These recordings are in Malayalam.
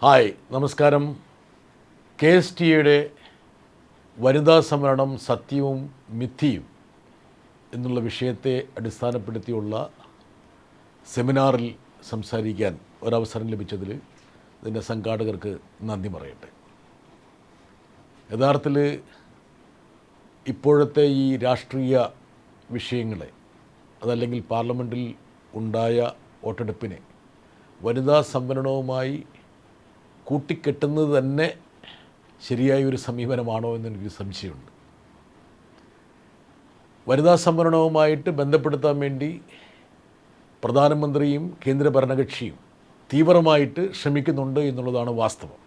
ഹായ്, നമസ്കാരം. കെ എസ് ടിയുടെ വനിതാ സംവരണം സത്യവും മിഥ്യയും എന്നുള്ള വിഷയത്തെ അടിസ്ഥാനപ്പെടുത്തിയുള്ള സെമിനാറിൽ സംസാരിക്കാൻ ഒരവസരം ലഭിച്ചതിൽ ഇതിൻ്റെ സംഘാടകർക്ക് നന്ദി പറയട്ടെ. യഥാർത്ഥത്തിൽ ഇപ്പോഴത്തെ ഈ രാഷ്ട്രീയ വിഷയങ്ങളെ, അതല്ലെങ്കിൽ പാർലമെൻറ്റിൽ ഉണ്ടായ വോട്ടെടുപ്പിനെ വനിതാ സംവരണവുമായി കൂട്ടിക്കെട്ടുന്നത് തന്നെ ശരിയായ ഒരു സമീപനമാണോ എന്നെനിക്ക് സംശയമുണ്ട്. വനിതാ സംവരണവുമായിട്ട് ബന്ധപ്പെടുത്താൻ വേണ്ടി പ്രധാനമന്ത്രിയും കേന്ദ്ര ഭരണകക്ഷിയും തീവ്രമായിട്ട് ശ്രമിക്കുന്നുണ്ട് എന്നുള്ളതാണ് വാസ്തവം.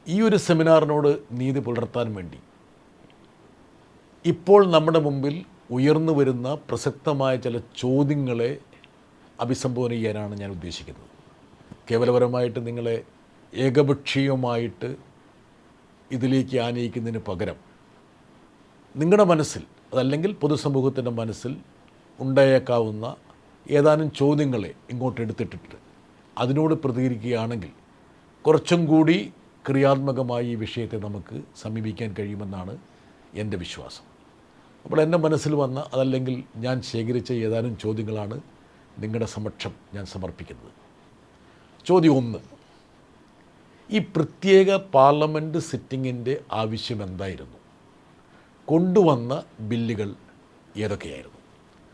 ഈ ഒരു സെമിനാറിനോട് നീതി പുലർത്താൻ വേണ്ടി ഇപ്പോൾ നമ്മുടെ മുമ്പിൽ ഉയർന്നു വരുന്ന പ്രസക്തമായ ചില ചോദ്യങ്ങളെ അഭിസംബോധന ചെയ്യാനാണ് ഞാൻ ഉദ്ദേശിക്കുന്നത്. കേവലപരമായിട്ട് നിങ്ങളെ ഏകപക്ഷീയമായിട്ട് ഇതിലേക്ക് ആനയിക്കുന്നതിന് പകരം നിങ്ങളുടെ മനസ്സിൽ, അതല്ലെങ്കിൽ പൊതുസമൂഹത്തിൻ്റെ മനസ്സിൽ ഉണ്ടായേക്കാവുന്ന ഏതാനും ചോദ്യങ്ങളെ ഇങ്ങോട്ട് എടുത്തിട്ടിട്ട് അതിനോട് പ്രതികരിക്കുകയാണെങ്കിൽ കുറച്ചും കൂടി ക്രിയാത്മകമായി ഈ വിഷയത്തെ നമുക്ക് സമീപിക്കാൻ കഴിയുമെന്നാണ് എൻ്റെ വിശ്വാസം. അപ്പോൾ എൻ്റെ മനസ്സിൽ വന്ന, അതല്ലെങ്കിൽ ഞാൻ ശേഖരിച്ച ഏതാനും ചോദ്യങ്ങളാണ് നിങ്ങളുടെ സമക്ഷം ഞാൻ സമർപ്പിക്കുന്നത്. ചോദ്യം 1. ഈ പ്രത്യേക പാർലമെൻറ്റ് സിറ്റിങ്ങിൻ്റെ ആവശ്യം എന്തായിരുന്നു? കൊണ്ടുവന്ന ബില്ലുകൾ ഏതൊക്കെയായിരുന്നു?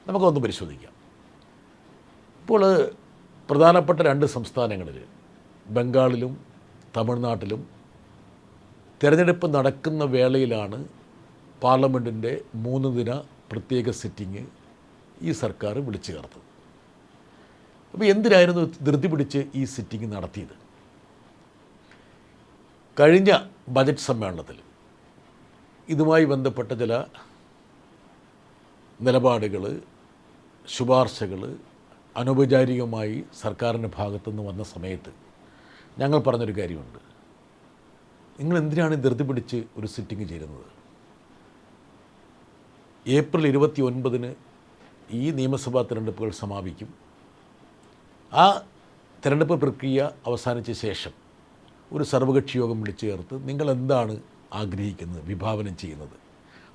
നമുക്കൊന്ന് പരിശോധിക്കാം. ഇപ്പോൾ പ്രധാനപ്പെട്ട 2 സംസ്ഥാനങ്ങളിൽ, ബംഗാളിലും തമിഴ്നാട്ടിലും തിരഞ്ഞെടുപ്പ് നടക്കുന്ന വേളയിലാണ് പാർലമെൻറ്റിൻ്റെ 3 ദിന പ്രത്യേക സിറ്റിങ് ഈ സർക്കാർ വിളിച്ചു ചേർത്തത്. അപ്പോൾ എന്തിനായിരുന്നു ധൃതി പിടിച്ച് ഈ സിറ്റിംഗ് നടത്തിയത്? കഴിഞ്ഞ ബജറ്റ് സമ്മേളനത്തിൽ ഇതുമായി ബന്ധപ്പെട്ട ചില നിലപാടുകൾ, ശുപാർശകൾ അനൗപചാരികമായി സർക്കാരിൻ്റെ ഭാഗത്തുനിന്ന് വന്ന സമയത്ത് ഞങ്ങൾ പറഞ്ഞൊരു കാര്യമുണ്ട്. നിങ്ങൾ എന്തിനാണ് ധൃതി പിടിച്ച് ഒരു സിറ്റിംഗ് ചേരുന്നത്? ഏപ്രിൽ 29-ന് ഈ നിയമസഭാ തിരഞ്ഞെടുപ്പുകൾ സമാപിക്കും. ആ തിരഞ്ഞെടുപ്പ് പ്രക്രിയ അവസാനിച്ച ശേഷം ഒരു സർവകക്ഷി യോഗം വിളിച്ചു ചേർത്ത് നിങ്ങൾ എന്താണ് ആഗ്രഹിക്കുന്നത്, വിഭാവനം ചെയ്യുന്നത്,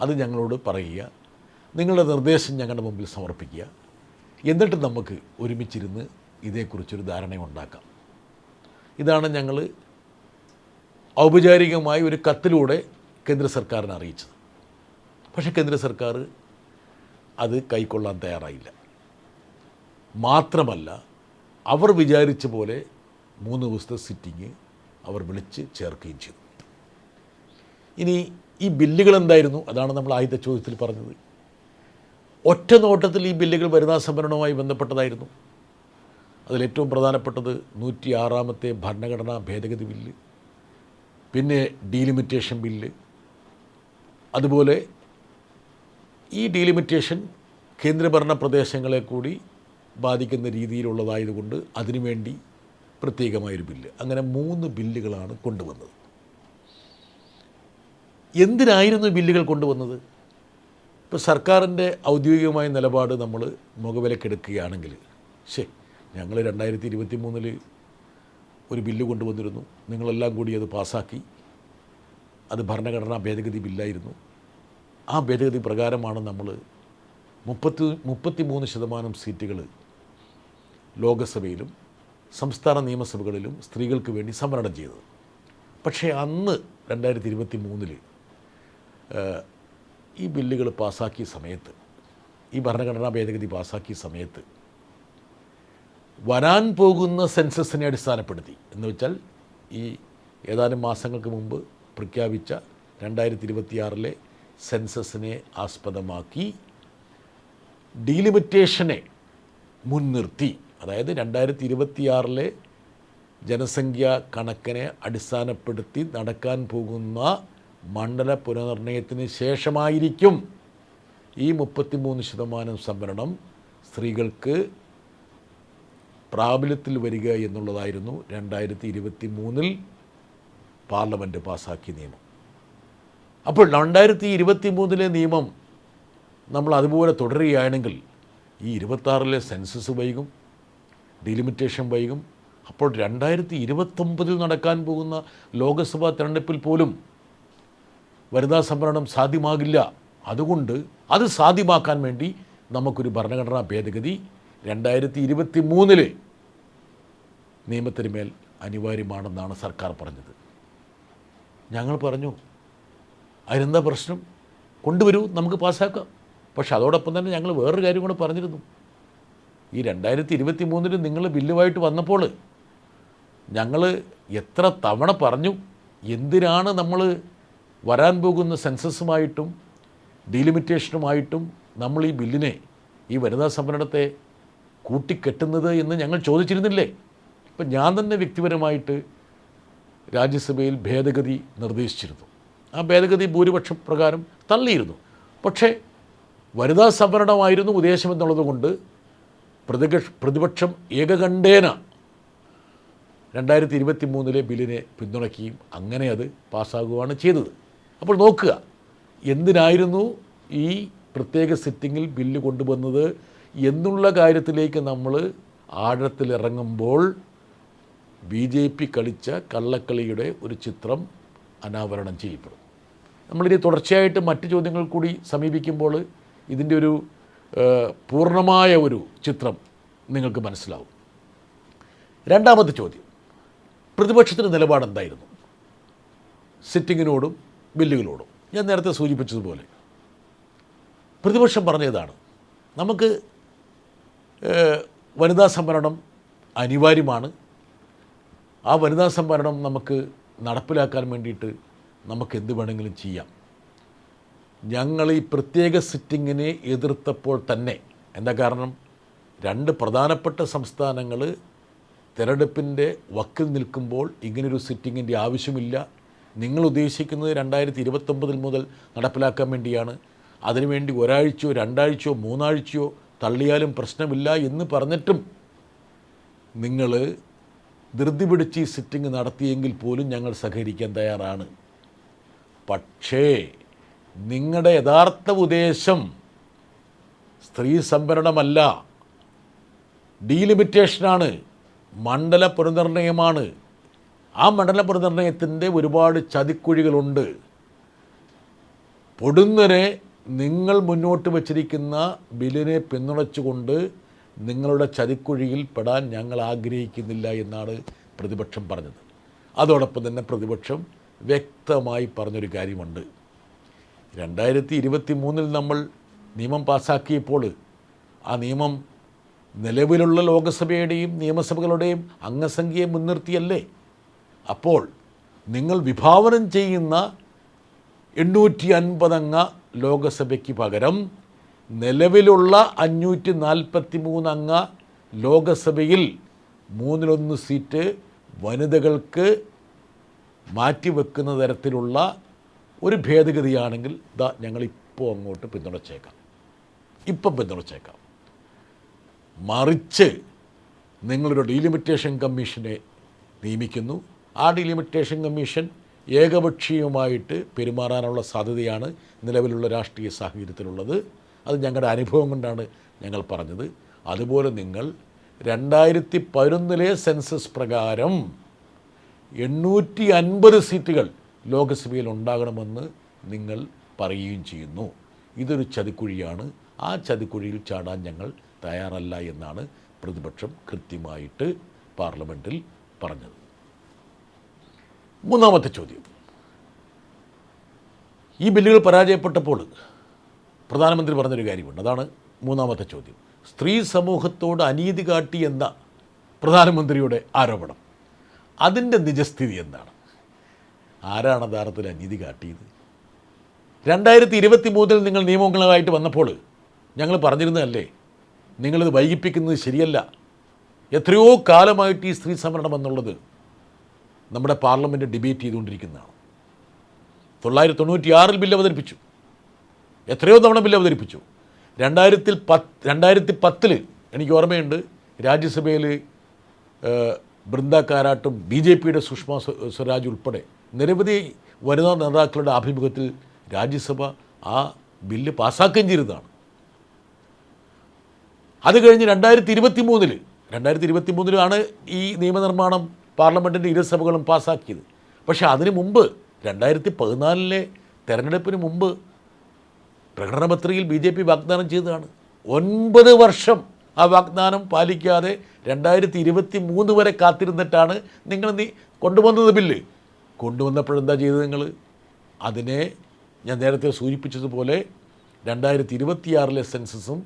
അത് ഞങ്ങളോട് പറയുക, നിങ്ങളുടെ നിർദ്ദേശം ഞങ്ങളുടെ മുമ്പിൽ സമർപ്പിക്കുക. എന്നിട്ട് നമുക്ക് ഒരുമിച്ചിരുന്ന് ഇതേക്കുറിച്ചൊരു ധാരണ ഉണ്ടാക്കാം. ഇതാണ് ഞങ്ങൾ ഔപചാരികമായി ഒരു കത്തിലൂടെ കേന്ദ്ര സർക്കാരിനെ അറിയിച്ചത്. പക്ഷേ കേന്ദ്ര സർക്കാർ അത് കൈക്കൊള്ളാൻ തയ്യാറായില്ല. മാത്രമല്ല, അവർ വിചാരിച്ച പോലെ 3 ദിവസത്തെ സിറ്റിങ് അവർ വിളിച്ച് ചേർക്കുകയും ചെയ്തു. ഇനി ഈ ബില്ലുകൾ എന്തായിരുന്നു? അതാണ് നമ്മൾ ആദ്യത്തെ ചോദ്യത്തിൽ പറഞ്ഞത്. ഒറ്റ നോട്ടത്തിൽ ഈ ബില്ലുകൾ വനിതാ സംവരണവുമായി ബന്ധപ്പെട്ടതായിരുന്നു. അതിലേറ്റവും പ്രധാനപ്പെട്ടത് 106-ാമത്തെ ഭരണഘടനാ ഭേദഗതി ബില്ല്, പിന്നെ ഡീലിമിറ്റേഷൻ ബില്ല്. അതുപോലെ ഈ ഡീലിമിറ്റേഷൻ കേന്ദ്രഭരണ പ്രദേശങ്ങളെ കൂടി ബാധിക്കുന്ന രീതിയിലുള്ളതായതുകൊണ്ട് അതിനുവേണ്ടി പ്രത്യേകമായൊരു ബില്ല്. അങ്ങനെ 3 ബില്ലുകളാണ് കൊണ്ടുവന്നത്. എന്തിനായിരുന്നു ബില്ലുകൾ കൊണ്ടുവന്നത്? ഇപ്പോൾ സർക്കാരിൻ്റെ ഔദ്യോഗികമായ നിലപാട് നമ്മൾ മുഖവിലക്കെടുക്കുകയാണെങ്കിൽ, ഞങ്ങൾ 2023-ൽ ഒരു ബില്ല് കൊണ്ടുവന്നിരുന്നു, നിങ്ങളെല്ലാം കൂടി അത് പാസ്സാക്കി, അത് ഭരണഘടനാ ഭേദഗതി ബില്ലായിരുന്നു. ആ ഭേദഗതി പ്രകാരമാണ് നമ്മൾ 33% സീറ്റുകൾ ലോകസഭയിലും സംസ്ഥാന നിയമസഭകളിലും സ്ത്രീകൾക്ക് വേണ്ടി സംവരണം ചെയ്തത്. പക്ഷേ അന്ന് 2023-ൽ ഈ ബില്ലുകൾ പാസ്സാക്കിയ സമയത്ത്, ഈ ഭരണഘടനാ ഭേദഗതി പാസ്സാക്കിയ സമയത്ത് വരാൻ പോകുന്ന സെൻസസിനെ അടിസ്ഥാനപ്പെടുത്തി, എന്ന് വെച്ചാൽ ഈ ഏതാനും മാസങ്ങൾക്ക് മുമ്പ് പ്രഖ്യാപിച്ച 2026-ലെ സെൻസസിനെ ആസ്പദമാക്കി ഡീലിമിറ്റേഷനെ മുൻനിർത്തി, അതായത് 2026-ലെ ജനസംഖ്യാ കണക്കിനെ അടിസ്ഥാനപ്പെടുത്തി നടക്കാൻ പോകുന്ന മണ്ഡല പുനർനിർണയത്തിന് ശേഷമായിരിക്കും ഈ 33% സംവരണം സ്ത്രീകൾക്ക് പ്രാബല്യത്തിൽ വരിക എന്നുള്ളതായിരുന്നു 2023-ൽ പാർലമെൻറ്റ് പാസ്സാക്കിയ നിയമം. അപ്പോൾ 2023-ലെ നിയമം നമ്മൾ അതുപോലെ തുടരുകയാണെങ്കിൽ ഈ 26-ലെ സെൻസസ് വൈകും, ഡീലിമിറ്റേഷൻ വൈകും, അപ്പോൾ 2029 നടക്കാൻ പോകുന്ന ലോക്സഭാ തെരഞ്ഞെടുപ്പിൽ പോലും വനിതാ സംവരണം സാധ്യമാകില്ല. അതുകൊണ്ട് അത് സാധ്യമാക്കാൻ വേണ്ടി നമുക്കൊരു ഭരണഘടനാ ഭേദഗതി 2023 നിയമത്തിന് മേൽ അനിവാര്യമാണെന്നാണ് സർക്കാർ പറഞ്ഞത്. ഞങ്ങൾ പറഞ്ഞു അതിനെന്താ പ്രശ്നം, കൊണ്ടുവരൂ, നമുക്ക് പാസ്സാക്കാം. പക്ഷെ അതോടൊപ്പം തന്നെ ഞങ്ങൾ വേറൊരു കാര്യം കൂടെ പറഞ്ഞിരുന്നു. ഈ 2023 നിങ്ങൾ ബില്ലുമായിട്ട് വന്നപ്പോൾ ഞങ്ങൾ എത്ര തവണ പറഞ്ഞു, എന്തിനാണ് നമ്മൾ വരാൻ പോകുന്ന സെൻസസുമായിട്ടും ഡീലിമിറ്റേഷനുമായിട്ടും നമ്മൾ ഈ ബില്ലിനെ, ഈ വനിതാ സംവരണത്തെ കൂട്ടിക്കെട്ടുന്നത് എന്ന് ഞങ്ങൾ ചോദിച്ചിരുന്നില്ലേ? ഇപ്പം ഞാൻ തന്നെ വ്യക്തിപരമായിട്ട് രാജ്യസഭയിൽ ഭേദഗതി നിർദ്ദേശിച്ചിരുന്നു. ആ ഭേദഗതി ഭൂരിപക്ഷ പ്രകാരം തള്ളിയിരുന്നു. പക്ഷേ വനിതാ സംവരണമായിരുന്നു ഉദ്ദേശമെന്നുള്ളത് കൊണ്ട് പ്രതിപക്ഷം ഏകകണ്ഠേന 2023 ബില്ലിനെ പിന്തുണയ്ക്കുകയും അങ്ങനെ അത് പാസ്സാകുകയാണ് ചെയ്തത്. അപ്പോൾ നോക്കുക, എന്തിനായിരുന്നു ഈ പ്രത്യേക സിറ്റിങ്ങിൽ ബില്ല് കൊണ്ടുവന്നത് എന്നുള്ള കാര്യത്തിലേക്ക് നമ്മൾ ആഴത്തിലിറങ്ങുമ്പോൾ BJP കളിച്ച കള്ളക്കളിയുടെ ഒരു ചിത്രം അനാവരണം ചെയ്യപ്പെടും. നമ്മളിനി തുടർച്ചയായിട്ട് മറ്റ് ചോദ്യങ്ങൾ കൂടി സമീപിക്കുമ്പോൾ ഇതിൻ്റെ ഒരു പൂർണ്ണമായ ഒരു ചിത്രം നിങ്ങൾക്ക് മനസ്സിലാവും. രണ്ടാമത്തെ ചോദ്യം, പ്രതിപക്ഷത്തിൻ്റെ നിലപാടെന്തായിരുന്നു സിറ്റിങ്ങിനോടും ബില്ലുകളോടും? ഞാൻ നേരത്തെ സൂചിപ്പിച്ചതുപോലെ പ്രതിപക്ഷം പറഞ്ഞതാണ്, നമുക്ക് വനിതാ സംവരണം അനിവാര്യമാണ്. ആ വനിതാ സംവരണം നമുക്ക് നടപ്പിലാക്കാൻ വേണ്ടിയിട്ട് നമുക്ക് എന്ത് വേണമെങ്കിലും ചെയ്യാം. ഞങ്ങൾ ഈ പ്രത്യേക സിറ്റിങ്ങിനെ എതിർത്തപ്പോൾ തന്നെ, എന്താ കാരണം, 2 പ്രധാനപ്പെട്ട സംസ്ഥാനങ്ങൾ തിരഞ്ഞെടുപ്പിൻ്റെ വക്കിൽ നിൽക്കുമ്പോൾ ഇങ്ങനൊരു സിറ്റിങ്ങിൻ്റെ ആവശ്യമില്ല, നിങ്ങൾ ഉദ്ദേശിക്കുന്നത് 2029 മുതൽ നടപ്പിലാക്കാൻ വേണ്ടിയാണ്, അതിനുവേണ്ടി ഒരാഴ്ചയോ 2 ആഴ്ചയോ 3 ആഴ്ചയോ തള്ളിയാലും പ്രശ്നമില്ല എന്ന് പറഞ്ഞിട്ടും നിങ്ങൾ ധൃതി പിടിച്ച് ഈ സിറ്റിംഗ് നടത്തിയെങ്കിൽ പോലും ഞങ്ങൾ സഹകരിക്കാൻ തയ്യാറാണ്. പക്ഷേ നിങ്ങളുടെ യഥാർത്ഥ ഉദ്ദേശം സ്ത്രീ സംവരണമല്ല, ഡീലിമിറ്റേഷനാണ്, മണ്ഡല പുനർനിർണയമാണ്. ആ മണ്ഡല പുനർനിർണയത്തിൻ്റെ ഒരുപാട് ചതിക്കുഴികളുണ്ട്. പൊടുന്നനെ നിങ്ങൾ മുന്നോട്ട് വച്ചിരിക്കുന്ന ബില്ലിനെ പിന്തുണച്ചുകൊണ്ട് നിങ്ങളുടെ ചതിക്കുഴിയിൽ പെടാൻ ഞങ്ങൾ ആഗ്രഹിക്കുന്നില്ല എന്നാണ് പ്രതിപക്ഷം പറഞ്ഞത്. അതോടൊപ്പം തന്നെ പ്രതിപക്ഷം വ്യക്തമായി പറഞ്ഞൊരു കാര്യമുണ്ട്, 2023 നമ്മൾ നിയമം പാസ്സാക്കിയപ്പോൾ ആ നിയമം നിലവിലുള്ള ലോകസഭയുടെയും നിയമസഭകളുടെയും അംഗസംഖ്യയെ മുൻനിർത്തിയല്ലേ? അപ്പോൾ നിങ്ങൾ വിഭാവനം ചെയ്യുന്ന 850 അംഗ ലോകസഭയ്ക്ക് പകരം നിലവിലുള്ള 543 അംഗ ലോകസഭയിൽ 1/3 സീറ്റ് വനിതകൾക്ക് മാറ്റിവെക്കുന്ന തരത്തിലുള്ള ഒരു ഭേദഗതിയാണെങ്കിൽ ഞങ്ങളിപ്പോൾ അങ്ങോട്ട് പിന്തുണച്ചേക്കാം, ഇപ്പം പിന്തുണച്ചേക്കാം. മറിച്ച് നിങ്ങളൊരു ഡീലിമിറ്റേഷൻ കമ്മീഷനെ നിയമിക്കുന്നു. ആ ഡീലിമിറ്റേഷൻ കമ്മീഷൻ ഏകപക്ഷീയമായിട്ട് പെരുമാറാനുള്ള സാധ്യതയാണ് നിലവിലുള്ള രാഷ്ട്രീയ സാഹചര്യത്തിലുള്ളത്. അത് ഞങ്ങളുടെ അനുഭവം കൊണ്ടാണ് ഞങ്ങൾ പറഞ്ഞത്. അതുപോലെ നിങ്ങൾ 2011 സെൻസസ് പ്രകാരം 850 സീറ്റുകൾ ലോകസഭയിൽ ഉണ്ടാകണമെന്ന് നിങ്ങൾ പറയുകയും ചെയ്യുന്നു. ഇതൊരു ചതിക്കുഴിയാണ്. ആ ചതിക്കുഴിയിൽ ചാടാൻ ഞങ്ങൾ തയ്യാറല്ല എന്നാണ് പ്രതിപക്ഷം കൃത്യമായിട്ട് പാർലമെൻറ്റിൽ പറഞ്ഞത്. മൂന്നാമത്തെ ചോദ്യം, ഈ ബില്ലുകൾ പരാജയപ്പെട്ടപ്പോൾ പ്രധാനമന്ത്രി പറഞ്ഞൊരു കാര്യമുണ്ട്. അതാണ് മൂന്നാമത്തെ ചോദ്യം. സ്ത്രീ സമൂഹത്തോട് അനീതി കാട്ടി എന്ന പ്രധാനമന്ത്രിയുടെ ആരോപണം, അതിൻ്റെ നിജസ്ഥിതി എന്താണ്? ആരാണ് യഥാർത്ഥത്തിൽ അനീതി കാട്ടിയത്? 2023 നിങ്ങൾ നിയമങ്ങളുമായിട്ട് വന്നപ്പോൾ ഞങ്ങൾ പറഞ്ഞിരുന്നതല്ലേ, നിങ്ങളിത് വൈകിപ്പിക്കുന്നത് ശരിയല്ല. എത്രയോ കാലമായിട്ട് ഈ സ്ത്രീ സംവരണം എന്നുള്ളത് നമ്മുടെ പാർലമെൻറ്റ് ഡിബേറ്റ് ചെയ്തുകൊണ്ടിരിക്കുന്നതാണ്. 1996 ബില്ല് അവതരിപ്പിച്ചു, എത്രയോ തവണ ബില്ല് അവതരിപ്പിച്ചു. 2010 എനിക്ക് ഓർമ്മയുണ്ട്, രാജ്യസഭയിൽ ബൃന്ദ കാരാട്ടും BJPയുടെ സുഷമ സ്വരാജ് ഉൾപ്പെടെ നിരവധി വനിതാ നേതാക്കളുടെ ആഭിമുഖ്യത്തിൽ രാജ്യസഭ ആ ബില്ല് പാസ്സാക്കുകയും ചെയ്തതാണ്. അത് കഴിഞ്ഞ് 2023 2023 ഈ നിയമനിർമ്മാണം പാർലമെൻറ്റിൻ്റെ ഇരുസഭകളും പാസ്സാക്കിയത്. പക്ഷേ അതിനു മുമ്പ് 2014 തെരഞ്ഞെടുപ്പിന് മുമ്പ് പ്രകടനപത്രികയിൽ BJP വാഗ്ദാനം ചെയ്തതാണ്. 9 വർഷം ആ വാഗ്ദാനം പാലിക്കാതെ 2023 വരെ കാത്തിരുന്നിട്ടാണ് നിങ്ങൾ കൊണ്ടുവന്നത് ബില്ല്. കൊണ്ടുവന്നപ്പോഴെന്താ ചെയ്തത് നിങ്ങൾ? അതിനെ ഞാൻ നേരത്തെ സൂചിപ്പിച്ചതുപോലെ 2026 സെൻസസും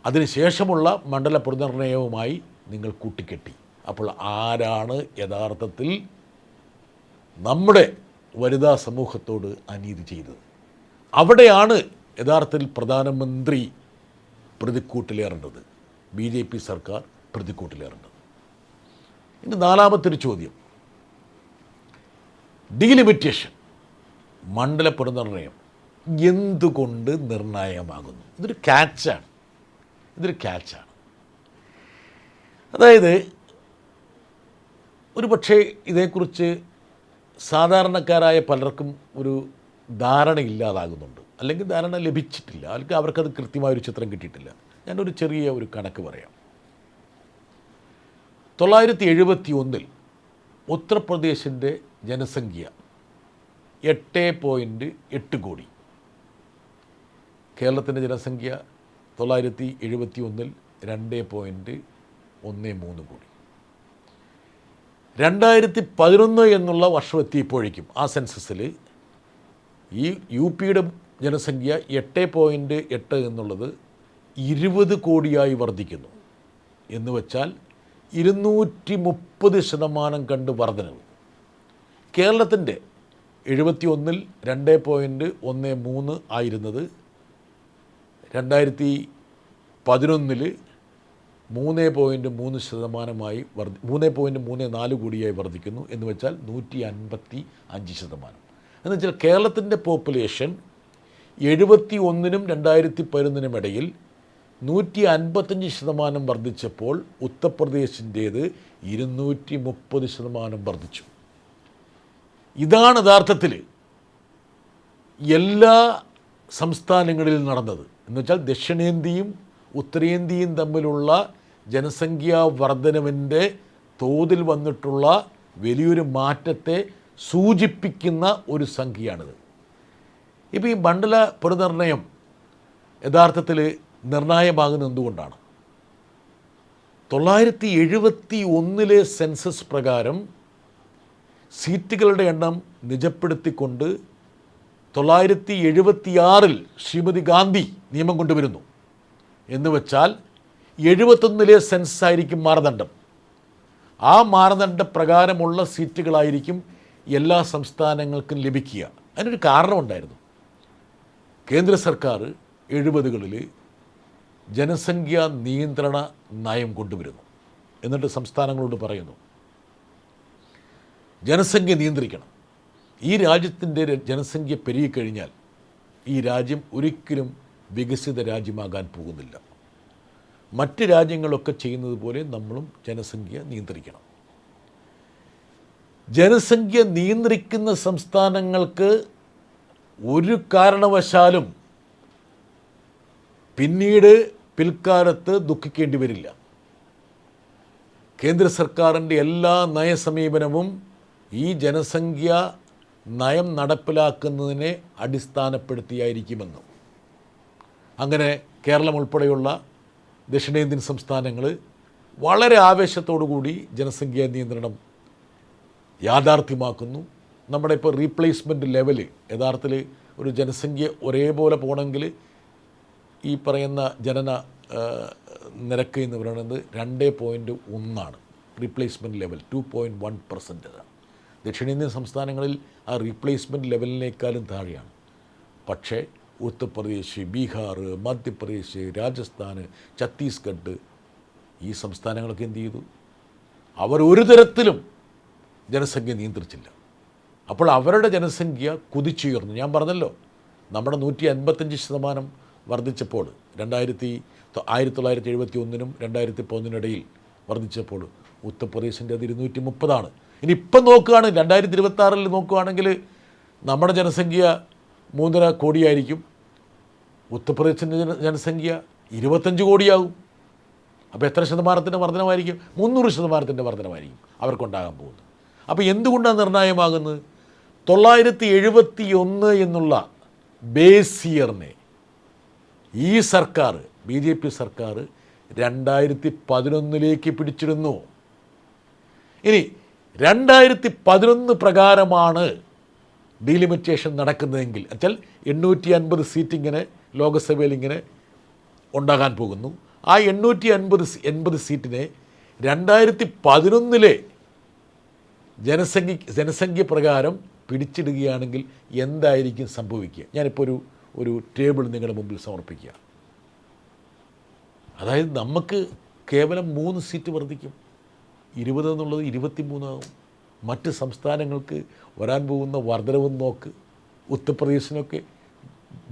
അതിനുശേഷമുള്ള മണ്ഡല പുനർനിർണയവുമായി നിങ്ങൾ കൂട്ടിക്കെട്ടി. അപ്പോൾ ആരാണ് യഥാർത്ഥത്തിൽ നമ്മുടെ വനിതാ സമൂഹത്തോട് അനീതി ചെയ്തത്? അവിടെയാണ് യഥാർത്ഥത്തിൽ പ്രധാനമന്ത്രി പ്രതിക്കൂട്ടിലേറേണ്ടത്, BJP സർക്കാർ പ്രതിക്കൂട്ടിലേറേണ്ടത്. ഇനി നാലാമത്തൊരു ചോദ്യം, ഡീലിമിറ്റേഷൻ, മണ്ഡല പുനർനിർണയം എന്തുകൊണ്ട് നിർണായകമാകുന്നു? ഇതൊരു ക്യാച്ചാണ്. അതായത് ഒരു പക്ഷേ ഇതേക്കുറിച്ച് സാധാരണക്കാരായ പലർക്കും ഒരു ധാരണയില്ലാതാകുന്നുണ്ട്, അല്ലെങ്കിൽ ധാരണ ലഭിച്ചിട്ടില്ല, അല്ലെങ്കിൽ അവർക്കത് കൃത്യമായൊരു ചിത്രം കിട്ടിയിട്ടില്ല. ഞാനൊരു ചെറിയ ഒരു കണക്ക് പറയാം. 971 ഉത്തർപ്രദേശിൻ്റെ ജനസംഖ്യ 8.8 കോടി. കേരളത്തിൻ്റെ ജനസംഖ്യ 971 2.13 കോടി. 2011 എന്നുള്ള വർഷം എത്തിയപ്പോഴേക്കും ആ സെൻസസിൽ ഈ UPയുടെ ജനസംഖ്യ 8.8 എന്നുള്ളത് 20 കോടിയായി വർദ്ധിക്കുന്നു. എന്ന് വെച്ചാൽ 230% കണ്ട് വർധനവ്. കേരളത്തിൻ്റെ 71 2.13 ആയിരുന്നത് 2011 3.3% 3.34 കോടിയായി വർദ്ധിക്കുന്നു. എന്ന് വെച്ചാൽ 155%. എന്ന് വെച്ചാൽ കേരളത്തിൻ്റെ പോപ്പുലേഷൻ 71-നും 2011-നും ഇടയിൽ 155% വർദ്ധിച്ചപ്പോൾ ഉത്തർപ്രദേശിൻ്റേത് 230% വർദ്ധിച്ചു. ഇതാണ് യഥാർത്ഥത്തിൽ എല്ലാ സംസ്ഥാനങ്ങളിലും നടന്നത്. എന്നുവെച്ചാൽ ദക്ഷിണേന്ത്യയും ഉത്തരേന്ത്യയും തമ്മിലുള്ള ജനസംഖ്യാ വർധനവിൻ്റെ തോതിൽ വന്നിട്ടുള്ള വലിയൊരു മാറ്റത്തെ സൂചിപ്പിക്കുന്ന ഒരു സംഖ്യയാണിത്. ഇപ്പോൾ ഈ മണ്ഡല പുനർനിർണയം യഥാർത്ഥത്തിൽ നിർണായകമാകുന്നത് എന്തുകൊണ്ടാണ്? 971 സെൻസസ് പ്രകാരം സീറ്റുകളുടെ എണ്ണം നിജപ്പെടുത്തിക്കൊണ്ട് 976 ശ്രീമതി ഗാന്ധി നിയമം കൊണ്ടുവരുന്നു. എന്ന് വെച്ചാൽ 71 സെൻസസ് ആയിരിക്കും മാനദണ്ഡം. ആ മാനദണ്ഡ പ്രകാരമുള്ള സീറ്റുകളായിരിക്കും എല്ലാ സംസ്ഥാനങ്ങൾക്കും ലഭിക്കുക. അതിനൊരു കാരണമുണ്ടായിരുന്നു. കേന്ദ്ര സർക്കാർ 70കളിൽ ജനസംഖ്യാ നിയന്ത്രണ നയം കൊണ്ടുവരുന്നു. എന്നിട്ട് സംസ്ഥാനങ്ങളോട് പറയുന്നു, ജനസംഖ്യ നിയന്ത്രിക്കണം. ഈ രാജ്യത്തിൻ്റെ ജനസംഖ്യ പെരുകിക്കഴിഞ്ഞാൽ ഈ രാജ്യം ഒരിക്കലും വികസിത രാജ്യമാകാൻ പോകുന്നില്ല. മറ്റ് രാജ്യങ്ങളൊക്കെ ചെയ്യുന്നത് പോലെ നമ്മളും ജനസംഖ്യ നിയന്ത്രിക്കണം. ജനസംഖ്യ നിയന്ത്രിക്കുന്ന സംസ്ഥാനങ്ങൾക്ക് ഒരു കാരണവശാലും പിൽക്കാലത്ത് ദുഃഖിക്കേണ്ടി വരില്ല. കേന്ദ്ര സർക്കാരിൻ്റെ എല്ലാ നയസമീപനവും ഈ ജനസംഖ്യ നയം നടപ്പിലാക്കുന്നതിനെ അടിസ്ഥാനപ്പെടുത്തിയായിരിക്കുമെന്നും. അങ്ങനെ കേരളം ഉൾപ്പെടെയുള്ള ദക്ഷിണേന്ത്യൻ സംസ്ഥാനങ്ങൾ വളരെ ആവേശത്തോടു കൂടി ജനസംഖ്യാ നിയന്ത്രണം യാഥാർത്ഥ്യമാക്കുന്നു. നമ്മുടെ ഇപ്പോൾ റീപ്ലേസ്മെൻറ്റ് ലെവല് യഥാർത്ഥത്തിൽ ഒരു ജനസംഖ്യ ഒരേപോലെ പോകണമെങ്കിൽ ഈ പറയുന്ന ജനന നിരക്ക് എന്ന് പറയുന്നത് 2.1 റീപ്ലേസ്മെൻറ്റ് ലെവൽ 2.1%. ദക്ഷിണേന്ത്യൻ സംസ്ഥാനങ്ങളിൽ ആ റീപ്ലേസ്മെൻറ്റ് ലെവലിനേക്കാളും താഴെയാണ്. പക്ഷേ ഉത്തർപ്രദേശ്, ബീഹാർ, മധ്യപ്രദേശ്, രാജസ്ഥാൻ, ഛത്തീസ്ഗഡ് ഈ സംസ്ഥാനങ്ങളൊക്കെ എന്ത് ചെയ്തു? അവർ ഒരു തരത്തിലും ജനസംഖ്യ നിയന്ത്രിച്ചില്ല. അപ്പോൾ അവരുടെ ജനസംഖ്യ കുതിച്ചുയർന്നു. ഞാൻ പറഞ്ഞല്ലോ, നമ്മുടെ 155% വർദ്ധിച്ചപ്പോൾ 1971-നും 2011-നും ഇടയിൽ വർദ്ധിച്ചപ്പോൾ ഉത്തർപ്രദേശിൻ്റെ അത് 230. ഇനി ഇപ്പം നോക്കുകയാണ് 2026 നോക്കുകയാണെങ്കിൽ നമ്മുടെ ജനസംഖ്യ 3.5 കോടിയായിരിക്കും. ഉത്തർപ്രദേശിൻ്റെ ജനസംഖ്യ 25 കോടിയാകും. അപ്പോൾ എത്ര ശതമാനത്തിൻ്റെ വർധനമായിരിക്കും? 300% വർധനമായിരിക്കും അവർക്കുണ്ടാകാൻ പോകുന്നത്. അപ്പോൾ എന്തുകൊണ്ടാണ് നിർണായകമാകുന്നത്? 971 എന്നുള്ള ബേസ് ഇയറിനെ ഈ സർക്കാർ, BJP സർക്കാർ 2011 പിടിച്ചിടുന്നു. ഇനി 2011 പ്രകാരമാണ് ഡീലിമിറ്റേഷൻ നടക്കുന്നതെങ്കിൽ വെച്ചാൽ 850 സീറ്റ് ഇങ്ങനെ ലോകസഭയിൽ ഇങ്ങനെ ഉണ്ടാകാൻ പോകുന്നു. ആ 880 സീറ്റിനെ 2011 ജനസംഖ്യ പ്രകാരം പിടിച്ചിടുകയാണെങ്കിൽ എന്തായിരിക്കും സംഭവിക്കുക? ഞാനിപ്പോൾ ഒരു ടേബിൾ നിങ്ങളുടെ മുമ്പിൽ സമർപ്പിക്കുക. അതായത് നമുക്ക് കേവലം 3 സീറ്റ് വർദ്ധിക്കും. 20 എന്നുള്ളത് 23 ആകും. മറ്റ് സംസ്ഥാനങ്ങൾക്ക് വരാൻ പോകുന്ന വർധനവും നോക്ക്. ഉത്തർപ്രദേശിനൊക്കെ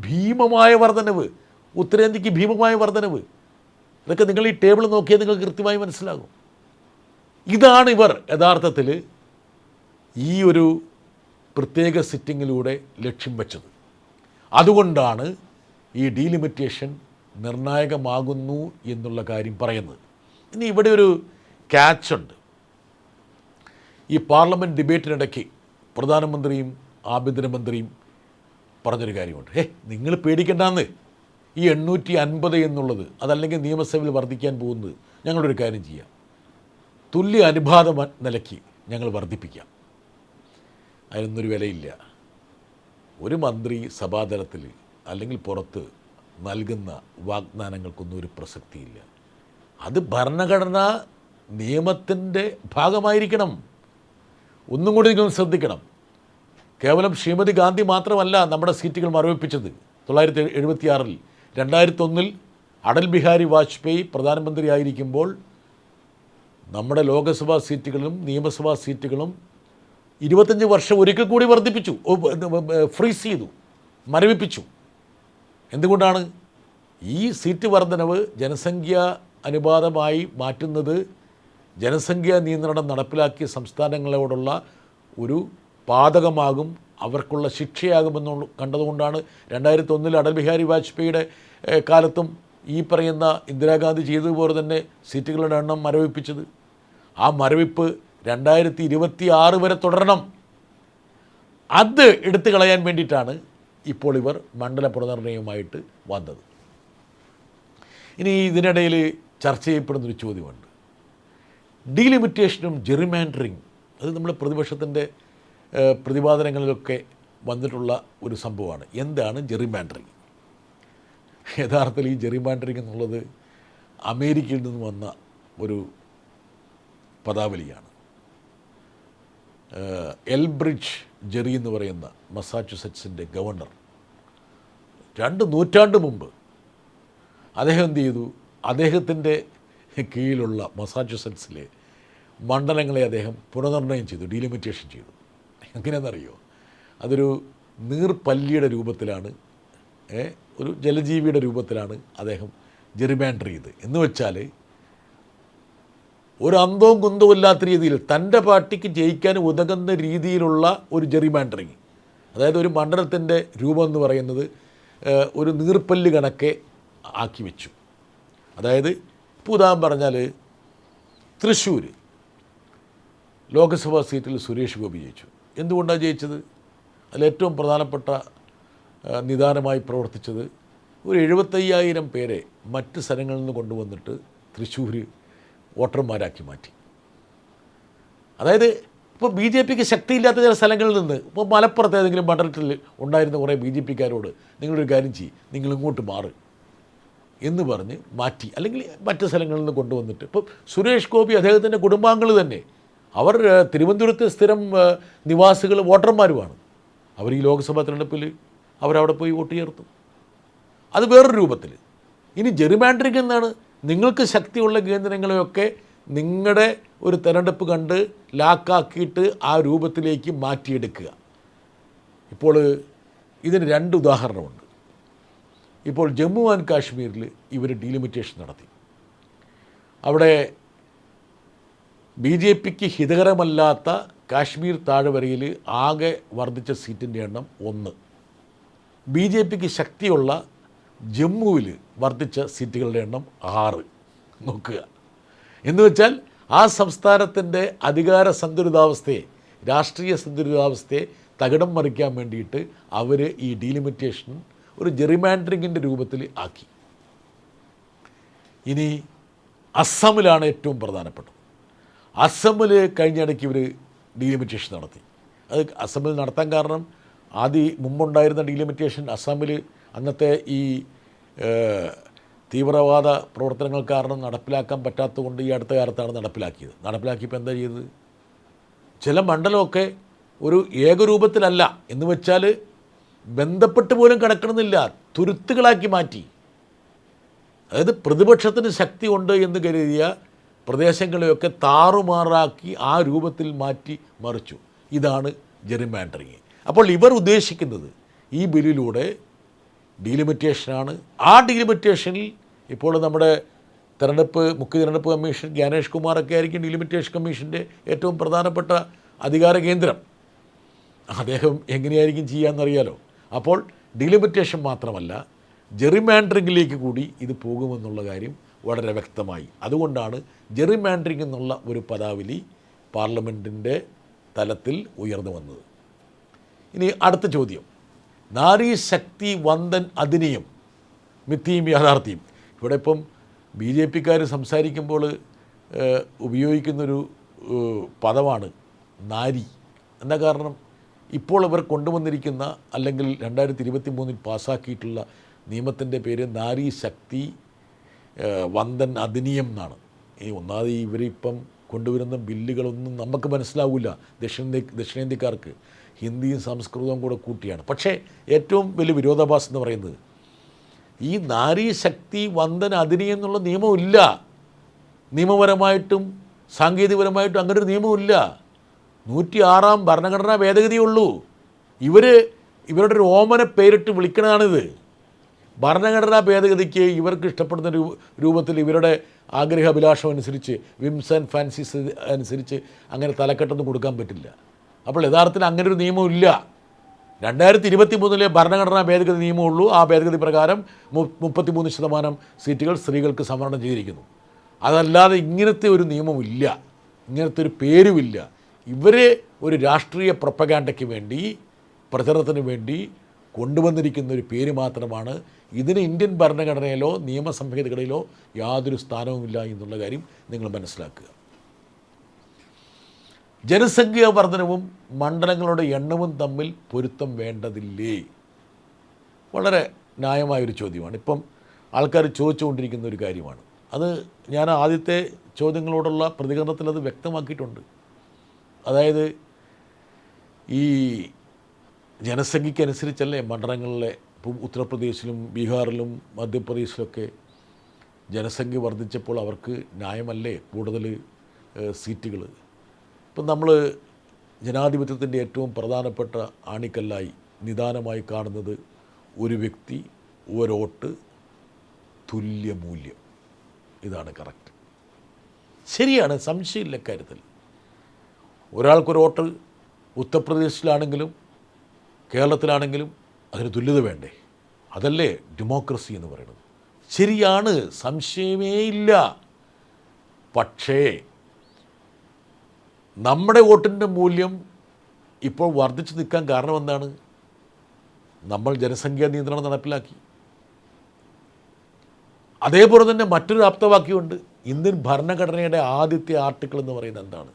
ഭീമമായ വർധനവ്, ഉത്തരേന്ത്യക്ക് ഭീമമായ വർധനവ്. ഇതൊക്കെ നിങ്ങൾ ഈ ടേബിൾ നോക്കിയാൽ നിങ്ങൾക്ക് കൃത്യമായി മനസ്സിലാകും. ഇതാണ് ഇവർ യഥാർത്ഥത്തിൽ ഈ ഒരു പ്രത്യേക സിറ്റിങ്ങിലൂടെ ലക്ഷ്യം വെച്ചത്. അതുകൊണ്ടാണ് ഈ ഡീലിമിറ്റേഷൻ നിർണായകമാകുന്നു എന്നുള്ള കാര്യം പറയുന്നത്. ഇനി ഇവിടെ ഒരു ക്യാച്ചുണ്ട്. ഈ പാർലമെൻറ്റ് ഡിബേറ്റിനിടയ്ക്ക് പ്രധാനമന്ത്രിയും ആഭ്യന്തരമന്ത്രിയും പറഞ്ഞൊരു കാര്യമുണ്ട്. നിങ്ങൾ പേടിക്കേണ്ടെന്ന്, ഈ 850 എന്നുള്ളത് അതല്ലെങ്കിൽ നിയമസഭയിൽ വർദ്ധിക്കാൻ പോകുന്നത് ഞങ്ങളൊരു കാര്യം ചെയ്യാം, തുല്യ അനുപാത നിലയ്ക്ക് ഞങ്ങൾ വർദ്ധിപ്പിക്കാം. അതിനൊന്നൊരു വിലയില്ല. ഒരു മന്ത്രി സഭാതലത്തിൽ അല്ലെങ്കിൽ പുറത്ത് നൽകുന്ന വാഗ്ദാനങ്ങൾക്കൊന്നും ഒരു പ്രസക്തിയില്ല. അത് ഭരണഘടനാ നിയമത്തിൻ്റെ ഭാഗമായിരിക്കണം. ഒന്നും കൂടി നിങ്ങൾ ശ്രദ്ധിക്കണം. കേവലം ശ്രീമതി ഗാന്ധി മാത്രമല്ല നമ്മുടെ സീറ്റുകൾ മരവിപ്പിച്ചത്. 1976 2001 അടൽ ബിഹാരി വാജ്പേയി പ്രധാനമന്ത്രിയായിരിക്കുമ്പോൾ നമ്മുടെ ലോകസഭാ സീറ്റുകളും നിയമസഭാ സീറ്റുകളും 25 വർഷം ഒരിക്കൽ കൂടി വർദ്ധിപ്പിച്ചു, ഫ്രീസ് ചെയ്തു, മരവിപ്പിച്ചു. എന്തുകൊണ്ടാണ്? ഈ സീറ്റ് വർധനവ് ജനസംഖ്യാ അനുപാതമായി മാറ്റുന്നത് ജനസംഖ്യാ നിയന്ത്രണം നടപ്പിലാക്കിയ സംസ്ഥാനങ്ങളോടുള്ള ഒരു പാതകമാകും, അവർക്കുള്ള ശിക്ഷയാകുമെന്നുള്ള കണ്ടതുകൊണ്ടാണ് 2001 അടൽ ബിഹാരി വാജ്പേയിയുടെ കാലത്തും ഈ പറയുന്ന ഇന്ദിരാഗാന്ധി ചെയ്തതുപോലെ തന്നെ സീറ്റുകളുടെ എണ്ണം മരവിപ്പിച്ചത്. ആ മരവിപ്പ് 2026 വരെ തുടരണം. അത് എടുത്തു കളയാൻ വേണ്ടിയിട്ടാണ് ഇപ്പോൾ ഇവർ മണ്ഡല പുനർനിർണയവുമായിട്ട് വന്നത്. ഇനി ഇതിനിടയിൽ ചർച്ച ചെയ്യപ്പെടുന്നൊരു ചോദ്യമുണ്ട്. ഡീലിമിറ്റേഷനും ജെറിമാൻഡറിങ്, അത് നമ്മുടെ പ്രതിപക്ഷത്തിൻ്റെ പ്രതിപാദനങ്ങളിലൊക്കെ വന്നിട്ടുള്ള ഒരു സംഭവമാണ്. എന്താണ് ജെറിമാൻഡറിങ്? യഥാർത്ഥത്തിൽ ഈ ജെറിമാൻഡറിങ് എന്നുള്ളത് അമേരിക്കയിൽ നിന്ന് വന്ന ഒരു പദാവലിയാണ്. എൽബ്രിഡ്ജ് ജെറി എന്ന് പറയുന്ന മസാച്യുസെറ്റ്സിൻ്റെ ഗവർണർ 2 നൂറ്റാണ്ട് മുമ്പ് അദ്ദേഹം എന്ത് ചെയ്തു? അദ്ദേഹത്തിൻ്റെ കീഴിലുള്ള മസാച്യുസെറ്റ്സിലെ മണ്ഡലങ്ങളെ അദ്ദേഹം പുനർനിർണയം ചെയ്തു, ഡീലിമിറ്റേഷൻ ചെയ്തു. എങ്ങനെയാണെന്നറിയോ? അതൊരു നീർപ്പല്ലിയുടെ രൂപത്തിലാണ്, ഒരു ജലജീവിയുടെ രൂപത്തിലാണ് അദ്ദേഹം ജെറിമാൻഡർ ചെയ്ത്. എന്ന് വെച്ചാൽ ഒരു അന്തവും കുന്തവും ഇല്ലാത്ത രീതിയിൽ തൻ്റെ പാർട്ടിക്ക് ജയിക്കാൻ ഉതകുന്ന രീതിയിലുള്ള ഒരു ജെറിമാൻഡറിങ്. അതായത് ഒരു മണ്ഡലത്തിൻ്റെ രൂപം എന്ന് പറയുന്നത് ഒരു നീർപ്പല്ല് കണക്കെ ആക്കി വെച്ചു. അതായത് ഇപ്പോൾ ഉദാഹരണം പറഞ്ഞാൽ തൃശ്ശൂർ ലോക്സഭാ സീറ്റിൽ സുരേഷ് ഗോപി ജയിച്ചു. എന്തുകൊണ്ടാണ് ജയിച്ചത്? അതിലേറ്റവും പ്രധാനപ്പെട്ട നിദാനമായി പ്രവർത്തിച്ചത് ഒരു 75,000 പേരെ മറ്റ് സ്ഥലങ്ങളിൽ നിന്ന് കൊണ്ടുവന്നിട്ട് തൃശ്ശൂർ വോട്ടർമാരാക്കി മാറ്റി. അതായത് ഇപ്പോൾ BJPക്ക് ശക്തിയില്ലാത്ത ചില സ്ഥലങ്ങളിൽ നിന്ന്, ഇപ്പോൾ മലപ്പുറത്ത് ഏതെങ്കിലും മണ്ഡലത്തിൽ ഉണ്ടായിരുന്ന കുറേ BJPക്കാരോട് നിങ്ങളൊരു കാര്യം ചെയ്യും, നിങ്ങൾ ഇങ്ങോട്ട് മാറ് എന്ന് പറഞ്ഞ് മാറ്റി, അല്ലെങ്കിൽ മറ്റ് സ്ഥലങ്ങളിൽ നിന്ന് കൊണ്ടുവന്നിട്ട് ഇപ്പോൾ സുരേഷ് ഗോപി അദ്ദേഹത്തിൻ്റെ കുടുംബാംഗങ്ങൾ തന്നെ അവർ തിരുവനന്തപുരത്തെ സ്ഥിരം നിവാസികൾ വോട്ടർമാരുമാണ്. അവർ ഈ ലോക്സഭാ തിരഞ്ഞെടുപ്പിൽ അവരവിടെ പോയി വോട്ട് ചേർത്തു. അത് വേറൊരു രൂപത്തിൽ. ഇനി ജെറിമാൻഡറിങ് എന്നാണ് നിങ്ങൾക്ക് ശക്തിയുള്ള കേന്ദ്രങ്ങളെയൊക്കെ നിങ്ങളുടെ ഒരു തിരഞ്ഞെടുപ്പ് കണ്ട് ലാക്കാക്കിയിട്ട് ആ രൂപത്തിലേക്ക് മാറ്റിയെടുക്കുക. ഇപ്പോൾ ഇതിന് 2 ഉദാഹരണമുണ്ട്. ഇപ്പോൾ ജമ്മു ആൻഡ് കാശ്മീരിൽ ഇവർ ഡീലിമിറ്റേഷൻ നടത്തി. അവിടെ BJPക്ക് ഹിതകരമല്ലാത്ത കാശ്മീർ താഴ്വരയിൽ ആകെ വർദ്ധിച്ച സീറ്റിൻ്റെ എണ്ണം 1. BJPക്ക് ശക്തിയുള്ള ജമ്മുവിൽ വർദ്ധിച്ച സീറ്റുകളുടെ എണ്ണം 6. നോക്കുക. എന്ന് വെച്ചാൽ ആ സംസ്ഥാനത്തിൻ്റെ അധികാര സന്തുലിതാവസ്ഥയെ, രാഷ്ട്രീയ സന്തുലിതാവസ്ഥയെ തകിടം മറിക്കാൻ വേണ്ടിയിട്ട് അവർ ഈ ഡീലിമിറ്റേഷൻ ഒരു ജെറിമാൻഡറിങ്ങിൻ്റെ രൂപത്തിൽ ആക്കി. ഇനി അസമിലാണ് ഏറ്റവും പ്രധാനപ്പെട്ടത്. അസമിൽ കഴിഞ്ഞിടയ്ക്ക് ഇവർ ഡീലിമിറ്റേഷൻ നടത്തി. അത് അസമിൽ നടത്താൻ കാരണം മുമ്പുണ്ടായിരുന്ന ഡീലിമിറ്റേഷൻ അസമിൽ അന്നത്തെ ഈ തീവ്രവാദ പ്രവർത്തനങ്ങൾ കാരണം നടപ്പിലാക്കാൻ പറ്റാത്തതുകൊണ്ട് ഈ അടുത്ത കാലത്താണ് നടപ്പിലാക്കിയത്. നടപ്പിലാക്കിയപ്പോൾ എന്താ ചെയ്തത്? ചില മണ്ഡലമൊക്കെ ഒരു ഏകരൂപത്തിലല്ല, എന്ന് വെച്ചാൽ ബന്ധപ്പെട്ട് പോലും കിടക്കണമെന്നില്ല, തുരുത്തുകളാക്കി മാറ്റി. അതായത് പ്രതിപക്ഷത്തിന് ശക്തി ഉണ്ട് എന്ന് കരുതിയ പ്രദേശങ്ങളെയൊക്കെ താറുമാറാക്കി ആ രൂപത്തിൽ മാറ്റി മറിച്ചു. ഇതാണ് ജെറിമാൻഡറിങ്. അപ്പോൾ ഇവർ ഉദ്ദേശിക്കുന്നത് ഈ ബില്ലിലൂടെ ഡീലിമിറ്റേഷനാണ്. ആ ഡീലിമിറ്റേഷനിൽ ഇപ്പോൾ നമ്മുടെ മുഖ്യ തിരഞ്ഞെടുപ്പ് കമ്മീഷൻ ജ്ഞാനേഷ് കുമാറൊക്കെ ആയിരിക്കും ഡീലിമിറ്റേഷൻ കമ്മീഷൻ്റെ ഏറ്റവും പ്രധാനപ്പെട്ട അധികാര കേന്ദ്രം. അദ്ദേഹം എങ്ങനെയായിരിക്കും ചെയ്യാമെന്നറിയാലോ. അപ്പോൾ ഡീലിമിറ്റേഷൻ മാത്രമല്ല, ജെറിമാൻഡറിങ്ങിലേക്ക് കൂടി ഇത് പോകുമെന്നുള്ള കാര്യം വളരെ വ്യക്തമായി. അതുകൊണ്ടാണ് ജെറിമാൻഡറിങ് എന്നുള്ള ഒരു പദാവലി പാർലമെൻറ്റിൻ്റെ തലത്തിൽ ഉയർന്നു വന്നത്. ഇനി അടുത്ത ചോദ്യം, നാരി ശക്തി വന്ദൻ അധിനിയം, മിഥ്യയും യാഥാർത്ഥ്യം. ഇവിടെ ഇപ്പം BJP-ക്കാർ സംസാരിക്കുമ്പോൾ ഉപയോഗിക്കുന്നൊരു പദമാണ് നാരി. എന്താ കാരണം? ഇപ്പോൾ ഇവർ കൊണ്ടുവന്നിരിക്കുന്ന അല്ലെങ്കിൽ 2023 പാസ്സാക്കിയിട്ടുള്ള നിയമത്തിൻ്റെ പേര് നാരി ശക്തി വന്ദൻ അധിനിയം എന്നാണ്. ഒന്നാമത് ഇവരിപ്പം കൊണ്ടുവരുന്ന ബില്ലുകളൊന്നും നമുക്ക് മനസ്സിലാവില്ല, ദക്ഷിണേന്ത്യക്കാർക്ക്. ഹിന്ദിയും സംസ്കൃതവും കൂടെ കൂട്ടിയാണ്. പക്ഷേ ഏറ്റവും വലിയ വിരോധാഭാസം എന്ന് പറയുന്നത് ഈ നാരി ശക്തി വന്ദന അധിനിയം എന്നുള്ള നിയമമില്ല. നിയമപരമായിട്ടും സാങ്കേതികപരമായിട്ടും അങ്ങനെ ഒരു നിയമമില്ല. 106 ഭരണഘടനാ ഭേദഗതിയുള്ളൂ. ഇവരുടെ ഒരു ഓമന പേരിട്ട് വിളിക്കണതാണിത്. ഭരണഘടനാ ഭേദഗതിക്ക് ഇവർക്ക് ഇഷ്ടപ്പെടുന്ന രൂപത്തിൽ ഇവരുടെ ആഗ്രഹാഭിലാഷം അനുസരിച്ച്, വിംസ് ആൻഡ് ഫാൻസീസ് അനുസരിച്ച് അങ്ങനെ തലക്കെട്ടൊന്നും കൊടുക്കാൻ പറ്റില്ല. അപ്പോൾ യഥാർത്ഥത്തിൽ അങ്ങനെ ഒരു നിയമമില്ല. 2023 ഭരണഘടനാ ഭേദഗതി നിയമമുള്ളൂ. ആ ഭേദഗതി പ്രകാരം 33% സീറ്റുകൾ സ്ത്രീകൾക്ക് സംവരണം ചെയ്തിരിക്കുന്നു. അതല്ലാതെ ഇങ്ങനത്തെ ഒരു നിയമമില്ല, ഇങ്ങനത്തെ ഒരു പേരുമില്ല. ഇവരെ ഒരു രാഷ്ട്രീയ പ്രൊപ്പഗാൻഡയ്ക്ക് വേണ്ടി, പ്രചരണത്തിന് വേണ്ടി കൊണ്ടുവന്നിരിക്കുന്ന ഒരു പേര് മാത്രമാണ്. ഇതിന് ഇന്ത്യൻ ഭരണഘടനയിലോ നിയമസംഹിതകളിലോ യാതൊരു സ്ഥാനവുമില്ല എന്നുള്ള കാര്യം നിങ്ങൾ മനസ്സിലാക്കുക. ജനസംഖ്യാ വർധനവും മണ്ഡലങ്ങളുടെ എണ്ണവും തമ്മിൽ പൊരുത്തം വേണ്ടതില്ലേ? വളരെ ന്യായമായൊരു ചോദ്യമാണ്. ഇപ്പം ആൾക്കാർ ചോദിച്ചുകൊണ്ടിരിക്കുന്ന ഒരു കാര്യമാണ്. അത് ഞാൻ ആദ്യത്തെ ചോദ്യങ്ങളോടുള്ള പ്രതികരണത്തിൽ അത് വ്യക്തമാക്കിയിട്ടുണ്ട്. അതായത് ഈ ജനസംഖ്യയ്ക്കനുസരിച്ചല്ലേ മണ്ഡലങ്ങളിലെ, ഇപ്പം ഉത്തർപ്രദേശിലും ബീഹാറിലും മധ്യപ്രദേശിലൊക്കെ ജനസംഖ്യ വർദ്ധിച്ചപ്പോൾ അവർക്ക് ന്യായമല്ലേ കൂടുതൽ സീറ്റുകൾ? ഇപ്പം നമ്മൾ ജനാധിപത്യത്തിൻ്റെ ഏറ്റവും പ്രധാനപ്പെട്ട ആണിക്കല്ലായി നിദാനമായി കാണുന്നത് ഒരു വ്യക്തി ഒരു വോട്ട് തുല്യമൂല്യം. ഇതാണ് കറക്റ്റ്, ശരിയാണ്, സംശയമില്ല കാര്യത്തിൽ. ഒരാൾക്കൊരു വോട്ട് ഉത്തർപ്രദേശിലാണെങ്കിലും കേരളത്തിലാണെങ്കിലും അതിന് തുല്യത വേണ്ടേ? അതല്ലേ ഡെമോക്രസി എന്ന് പറയുന്നത്. ശരിയാണ്, സംശയമേ ഇല്ല. പക്ഷേ നമ്മുടെ വോട്ടിൻ്റെ മൂല്യം ഇപ്പോൾ വർദ്ധിച്ചു നിൽക്കാൻ കാരണം എന്താണ്? നമ്മൾ ജനസംഖ്യാ നിയന്ത്രണം നടപ്പിലാക്കി. അതേപോലെ തന്നെ മറ്റൊരു ആപ്തവാക്യമുണ്ട്. ഇന്ത്യൻ ഭരണഘടനയുടെ ആദ്യത്തെ ആർട്ടിക്കിൾ എന്ന് പറയുന്നത് എന്താണ്?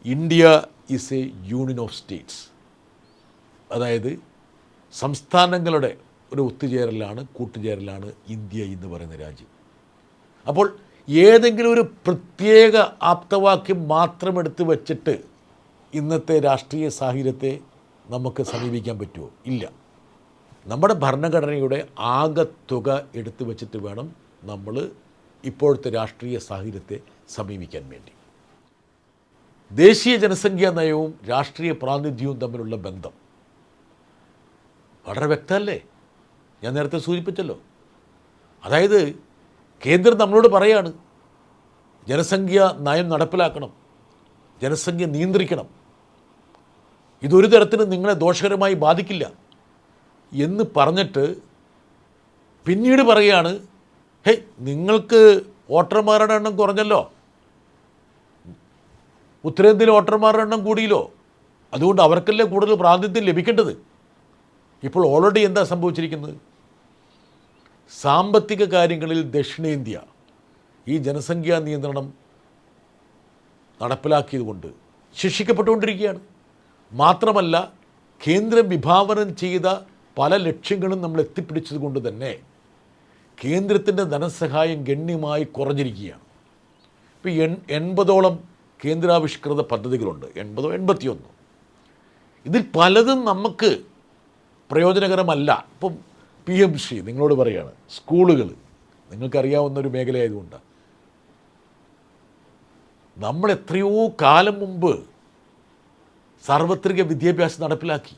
India is A union of States. അതായത് സംസ്ഥാനങ്ങളുടെ ഒരു ഒത്തുചേരലാണ്, കൂട്ടുചേരലാണ് ഇന്ത്യ എന്ന് പറയുന്ന രാജ്യം. അപ്പോൾ ഏതെങ്കിലും ഒരു പ്രത്യേക ആപ്തവാക്യം മാത്രം എടുത്ത് വച്ചിട്ട് ഇന്നത്തെ രാഷ്ട്രീയ സാഹചര്യത്തെ നമുക്ക് സമീപിക്കാൻ പറ്റുമോ? ഇല്ല. നമ്മുടെ ഭരണഘടനയുടെ ആകെത്തുക എടുത്തു വച്ചിട്ട് വേണം നമ്മൾ ഇപ്പോഴത്തെ രാഷ്ട്രീയ സാഹചര്യത്തെ സമീപിക്കാൻ വേണ്ടി. ദേശീയ ജനസംഖ്യാ നയവും രാഷ്ട്രീയ പ്രാതിനിധ്യവും തമ്മിലുള്ള ബന്ധം വളരെ വ്യക്തമല്ലേ? ഞാൻ നേരത്തെ സൂചിപ്പിച്ചല്ലോ. അതായത് കേന്ദ്രം നമ്മളോട് പറയാണ് ജനസംഖ്യ നയം നടപ്പിലാക്കണം, ജനസംഖ്യ നിയന്ത്രിക്കണം, ഇതൊരു തരത്തിലും നിങ്ങളെ ദോഷകരമായി ബാധിക്കില്ല എന്ന് പറഞ്ഞിട്ട് പിന്നീട് പറയുകയാണ്, ഹേയ് നിങ്ങൾക്ക് വോട്ടർമാരുടെ എണ്ണം കുറഞ്ഞല്ലോ, ഉത്തരേന്ത്യയിലെ വോട്ടർമാരുടെ എണ്ണം കൂടിയല്ലോ. അതുകൊണ്ട് അവർക്കല്ലേ കൂടുതൽ പ്രാതിനിധ്യം ലഭിക്കേണ്ടത്. ഇപ്പോൾ ഓൾറെഡി എന്താ സംഭവിച്ചിരിക്കുന്നത്? സാമ്പത്തിക കാര്യങ്ങളിൽ ദക്ഷിണേന്ത്യ ഈ ജനസംഖ്യാ നിയന്ത്രണം നടപ്പിലാക്കിയതുകൊണ്ട് ശിക്ഷിക്കപ്പെട്ടുകൊണ്ടിരിക്കുകയാണ്. മാത്രമല്ല, കേന്ദ്രം വിഭാവനം ചെയ്ത പല ലക്ഷ്യങ്ങളും നമ്മൾ എത്തിപ്പിടിച്ചത് കൊണ്ട് തന്നെ കേന്ദ്രത്തിൻ്റെ ധനസഹായം ഗണ്യമായി കുറഞ്ഞിരിക്കുകയാണ്. ഇപ്പോൾ 80ഓളം കേന്ദ്രാവിഷ്കൃത പദ്ധതികളുണ്ട്, 81. ഇതിൽ പലതും നമുക്ക് പ്രയോജനകരമല്ല. ഇപ്പം PMC നിങ്ങളോട് പറയുകയാണ്, സ്കൂളുകൾ നിങ്ങൾക്കറിയാവുന്നൊരു മേഖലയായതുകൊണ്ട് നമ്മൾ എത്രയോ കാലം മുമ്പ് സാർവത്രിക വിദ്യാഭ്യാസം നടപ്പിലാക്കി.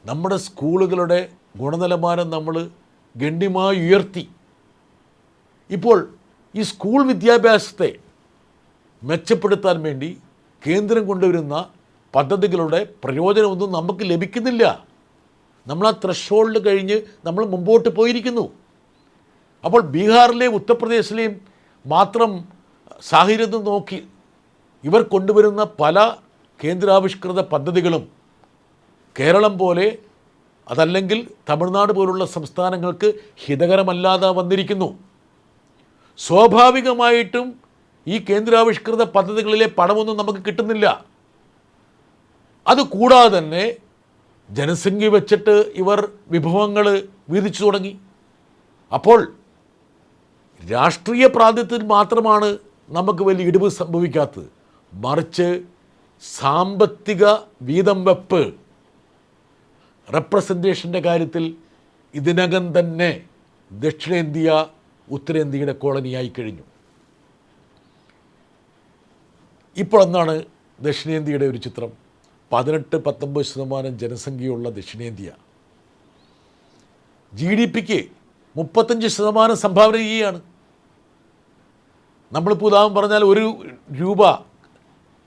നമ്മുടെ സ്കൂളുകളുടെ ഗുണനിലവാരം നമ്മൾ ഗണ്യമായി ഉയർത്തി. ഇപ്പോൾ ഈ സ്കൂൾ വിദ്യാഭ്യാസത്തെ മെച്ചപ്പെടുത്താൻ വേണ്ടി കേന്ദ്രം കൊണ്ടുവരുന്ന പദ്ധതികളുടെ പ്രയോജനമൊന്നും നമുക്ക് ലഭിക്കുന്നില്ല. നമ്മൾ ആ ത്രഷോൾഡ് കഴിഞ്ഞ് നമ്മൾ മുമ്പോട്ട് പോയിരിക്കുന്നു. അപ്പോൾ ബീഹാറിലെയും ഉത്തർപ്രദേശിലെയും മാത്രം സാഹചര്യം നോക്കി ഇവർ കൊണ്ടുവരുന്ന പല കേന്ദ്രാവിഷ്കൃത പദ്ധതികളും കേരളം പോലെ അതല്ലെങ്കിൽ തമിഴ്നാട് പോലുള്ള സംസ്ഥാനങ്ങൾക്ക് ഹിതകരമല്ലാതെ വന്നിരിക്കുന്നു. സ്വാഭാവികമായിട്ടും ഈ കേന്ദ്രാവിഷ്കൃത പദ്ധതികളിലെ പണമൊന്നും നമുക്ക് കിട്ടുന്നില്ല. അതുകൂടാതെ തന്നെ ജനസംഖ്യ വെച്ചിട്ട് ഇവർ വിഭവങ്ങൾ വീതിച്ചു തുടങ്ങി. അപ്പോൾ രാഷ്ട്രീയ പ്രാതിനിധ്യത്തിൽ മാത്രമാണ് നമുക്ക് വലിയ ഇടിവ് സംഭവിക്കാത്തത്, മറിച്ച് സാമ്പത്തിക വീതം വെപ്പ്, റെപ്രസെൻറ്റേഷൻ്റെ കാര്യത്തിൽ ഇതിനകം തന്നെ ദക്ഷിണേന്ത്യ ഉത്തരേന്ത്യയുടെ കോളനിയായി കഴിഞ്ഞു. ഇപ്പോൾ എന്താണ് ദക്ഷിണേന്ത്യയുടെ ഒരു ചിത്രം? 18-19% ജനസംഖ്യയുള്ള ദക്ഷിണേന്ത്യ GDPക്ക് 35% സംഭാവന ചെയ്യുകയാണ്. നമ്മളിപ്പോൾ ഉദാഹരണം പറഞ്ഞാൽ ₹1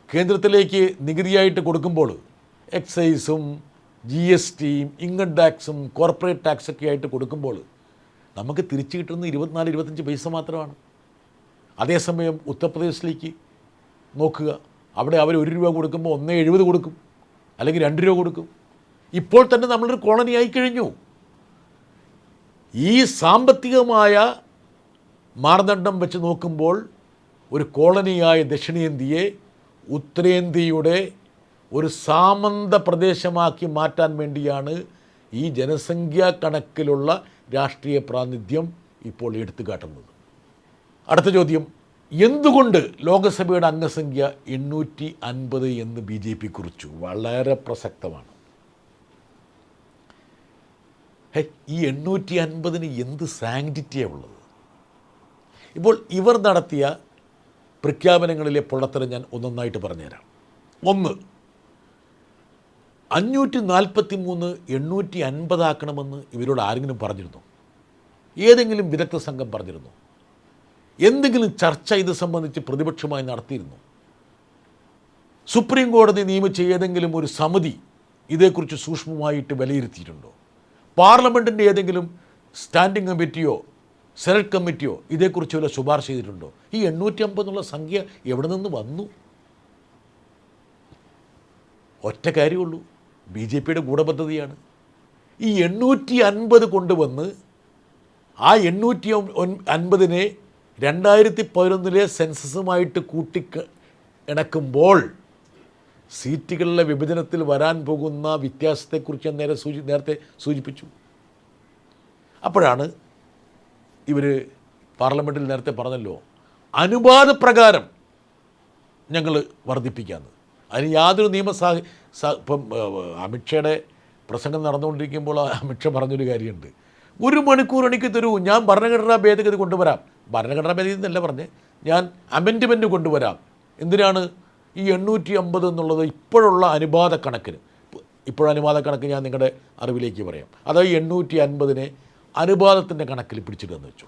കേന്ദ്രത്തിലേക്ക് നികുതിയായിട്ട് കൊടുക്കുമ്പോൾ എക്സൈസും GSTയും ഇൻകം ടാക്സും കോർപ്പറേറ്റ് ടാക്സൊക്കെ ആയിട്ട് കൊടുക്കുമ്പോൾ നമുക്ക് തിരിച്ചു കിട്ടുന്നത് 24-25 പൈസ മാത്രമാണ്. അതേസമയം ഉത്തർപ്രദേശിലേക്ക് നോക്കുക, അവിടെ അവർ ₹1 കൊടുക്കുമ്പോൾ 1.70 കൊടുക്കും, അല്ലെങ്കിൽ ₹2 കൊടുക്കും. ഇപ്പോൾ തന്നെ നമ്മളൊരു കോളനി ആയിക്കഴിഞ്ഞു. ഈ സാമ്പത്തികമായ മാനദണ്ഡം വെച്ച് നോക്കുമ്പോൾ ഒരു കോളനിയായ ദക്ഷിണേന്ത്യയെ ഉത്തരേന്ത്യയുടെ ഒരു സാമന്ത പ്രദേശമാക്കി മാറ്റാൻ വേണ്ടിയാണ് ഈ ജനസംഖ്യാ കണക്കിലുള്ള രാഷ്ട്രീയ പ്രാതിനിധ്യം ഇപ്പോൾ എടുത്തു കാട്ടുന്നത്. അടുത്ത ചോദ്യം, എന്തുകൊണ്ട് ലോകസഭയുടെ അംഗസംഖ്യ 850 എന്ന് BJP കുറിച്ചു? വളരെ പ്രസക്തമാണ്. ഈ 850 എന്ത് സാങ്ക്ടിറ്റിയാണ് ഉള്ളത്? ഇപ്പോൾ ഇവർ നടത്തിയ പ്രഖ്യാപനങ്ങളിലെ പൊള്ളത്തരം ഞാൻ ഒന്നൊന്നായിട്ട് പറഞ്ഞുതരാം. 1, 543 850 ആക്കണമെന്ന് ഇവരോട് ആരെങ്കിലും പറഞ്ഞിരുന്നു? ഏതെങ്കിലും വിദഗ്ധ സംഘം പറഞ്ഞിരുന്നു? എന്തെങ്കിലും ചർച്ച ഇത് സംബന്ധിച്ച് പ്രതിപക്ഷമായി നടത്തിയിരുന്നു? സുപ്രീം കോടതി നിയമിച്ച ഏതെങ്കിലും ഒരു സമിതി ഇതേക്കുറിച്ച് സൂക്ഷ്മമായിട്ട് വിലയിരുത്തിയിട്ടുണ്ടോ? പാർലമെൻറ്റിൻ്റെ ഏതെങ്കിലും സ്റ്റാൻഡിംഗ് കമ്മിറ്റിയോ സെനറ്റ് കമ്മിറ്റിയോ ഇതേക്കുറിച്ച് വല്ല ശുപാർശ ചെയ്തിട്ടുണ്ടോ? ഈ 850 എന്നുള്ള സംഖ്യ എവിടെ നിന്ന് വന്നു? ഒറ്റ കാര്യമുള്ളൂ, BJPയുടെ ഗൂഢപദ്ധതിയാണ്. ഈ 850 കൊണ്ടുവന്ന് ആ 850-നെ 2011 സെൻസസുമായിട്ട് ഇണക്കുമ്പോൾ സീറ്റുകളിലെ വിഭജനത്തിൽ വരാൻ പോകുന്ന വ്യത്യാസത്തെക്കുറിച്ച് ഞാൻ നേരത്തെ സൂചിപ്പിച്ചു. അപ്പോഴാണ് ഇവർ പാർലമെൻറ്റിൽ നേരത്തെ പറഞ്ഞല്ലോ, അനുപാതപ്രകാരം ഞങ്ങൾ വർദ്ധിപ്പിക്കാമെന്ന്. അതിന് യാതൊരു ഇപ്പം അമിത്ഷയുടെ പ്രസംഗം നടന്നുകൊണ്ടിരിക്കുമ്പോൾ അമിത്ഷാ പറഞ്ഞൊരു കാര്യമുണ്ട്, 1 മണിക്കൂർ എനിക്ക് തരൂ, ഞാൻ ഭരണഘടനാ ഭേദഗതി കൊണ്ടുവരാം. ഭരണഘടനാ ഭേദഗതി എന്നല്ല പറഞ്ഞ്, ഞാൻ അമെൻഡ്മെൻറ്റ് കൊണ്ടുവരാം. എന്തിനാണ്? ഈ 850 എന്നുള്ളത് ഇപ്പോഴുള്ള അനുപാത കണക്കിന്, അനുപാത കണക്ക് ഞാൻ നിങ്ങളുടെ അറിവിലേക്ക് പറയാം. അതായത് 850-നെ അനുപാതത്തിൻ്റെ കണക്കിൽ പിടിച്ചിട്ടെന്ന് വെച്ചു.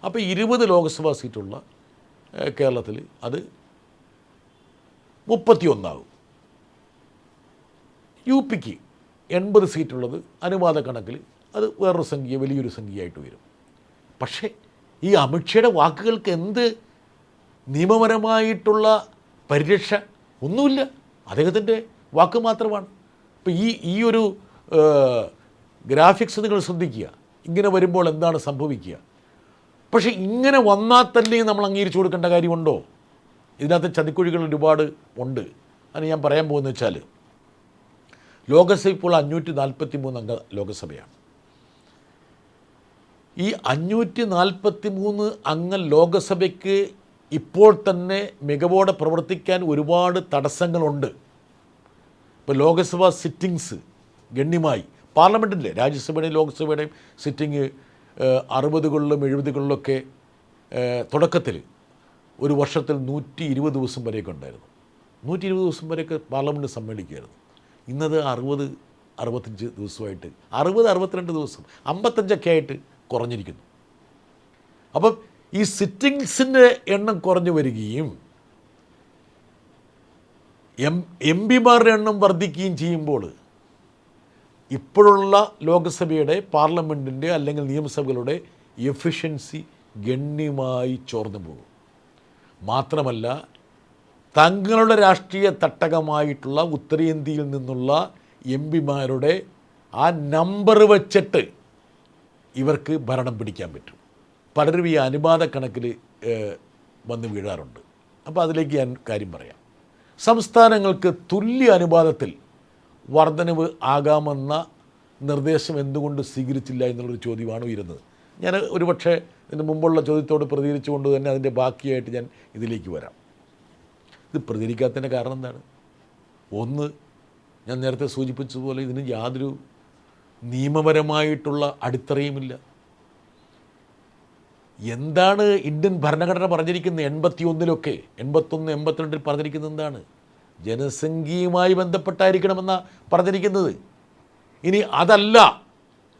അപ്പോൾ 20 ലോക്സഭാ സീറ്റുള്ള കേരളത്തിൽ അത് 31 ആകും. UPക്ക് 80 സീറ്റുള്ളത് അനുപാത കണക്കിൽ അത് വേറൊരു സംഖ്യ, വലിയൊരു സംഖ്യയായിട്ട് വരും. പക്ഷേ ഈ അമിത്ഷയുടെ വാക്കുകൾക്ക് എന്ത് നിയമപരമായിട്ടുള്ള പരിരക്ഷ? ഒന്നുമില്ല, അദ്ദേഹത്തിൻ്റെ വാക്ക് മാത്രമാണ്. ഇപ്പോൾ ഈ ഒരു ഗ്രാഫിക്സ് നിങ്ങൾ ശ്രദ്ധിക്കുക, ഇങ്ങനെ വരുമ്പോൾ എന്താണ് സംഭവിക്കുക. പക്ഷേ ഇങ്ങനെ വന്നാൽ തന്നെ നമ്മൾ അംഗീകരിച്ചു കൊടുക്കേണ്ട കാര്യമുണ്ടോ? ഇതിനകത്ത് ചതിക്കുഴികൾ ഒരുപാട് ഉണ്ട്. അത് ഞാൻ പറയാൻ പോകുന്നത് വെച്ചാൽ, ലോകസഭ ഇപ്പോൾ 543 അംഗ ലോകസഭയാണ്. ഈ 543 അംഗ ലോകസഭയ്ക്ക് ഇപ്പോൾ തന്നെ മികവോടെ പ്രവർത്തിക്കാൻ ഒരുപാട് തടസ്സങ്ങളുണ്ട്. ഇപ്പോൾ ലോകസഭ സിറ്റിങ്സ് ഗണ്യമായി, പാർലമെൻറ്റിൻ്റെ രാജ്യസഭയുടെയും ലോക്സഭയുടെയും സിറ്റിങ് 60കളിലും 70കളിലൊക്കെ തുടക്കത്തിൽ ഒരു വർഷത്തിൽ 120 ദിവസം വരെയൊക്കെ ഉണ്ടായിരുന്നു. 120 ദിവസം വരെയൊക്കെ പാർലമെൻറ്റ് സമ്മേളിക്കുമായിരുന്നു. ഇന്നത് 60-65 ദിവസമായിട്ട് 60-62 ദിവസം 55ഒക്കെ ആയിട്ട് കുറഞ്ഞിരിക്കുന്നു. അപ്പം ഈ സിറ്റിങ്സിൻ്റെ എണ്ണം കുറഞ്ഞു വരികയും എം പിമാരുടെ എണ്ണം വർദ്ധിക്കുകയും ചെയ്യുമ്പോൾ ഇപ്പോഴുള്ള ലോകസഭയുടെ, പാർലമെൻറ്റിൻ്റെ അല്ലെങ്കിൽ നിയമസഭകളുടെ എഫിഷ്യൻസി ഗണ്യമായി ചോർന്നു പോകും. മാത്രമല്ല, തങ്ങളുടെ രാഷ്ട്രീയ തട്ടകമായിട്ടുള്ള ഉത്തരേന്ത്യയിൽ നിന്നുള്ള എം പിമാരുടെ ആ നമ്പർ വച്ചിട്ട് ഇവർക്ക് ഭരണം പിടിക്കാൻ പറ്റും. പലരും ഈ അനുപാത കണക്കിൽ വന്ന് വീഴാറുണ്ട്. അപ്പോൾ അതിലേക്ക് ഞാൻ കാര്യം പറയാം. സംസ്ഥാനങ്ങൾക്ക് തുല്യ അനുപാതത്തിൽ വർധനവ് ആകാമെന്ന നിർദ്ദേശം എന്തുകൊണ്ട് സ്വീകരിച്ചില്ല എന്നുള്ളൊരു ചോദ്യമാണ് ഉയരുന്നത്. ഞാൻ ഒരുപക്ഷെ ഇതിന് മുമ്പുള്ള ചോദ്യത്തോട് പ്രതികരിച്ചുകൊണ്ട് തന്നെ അതിൻ്റെ ബാക്കിയായിട്ട് ഞാൻ ഇതിലേക്ക് വരാം. ഇത് പ്രതികരിക്കാത്തതിൻ്റെ കാരണം എന്താണ്? ഒന്ന്, ഞാൻ നേരത്തെ സൂചിപ്പിച്ചതുപോലെ ഇതിന് യാതൊരു നിയമപരമായിട്ടുള്ള അടിത്തറയുമില്ല. എന്താണ് ഇന്ത്യൻ ഭരണഘടന പറഞ്ഞിരിക്കുന്നത്? 81-ലൊക്കെ 81, 82 പറഞ്ഞിരിക്കുന്നത് എന്താണ്? ജനസംഖ്യയുമായി ബന്ധപ്പെട്ടായിരിക്കണമെന്നാണ് പറഞ്ഞിരിക്കുന്നത്. ഇനി അതല്ല,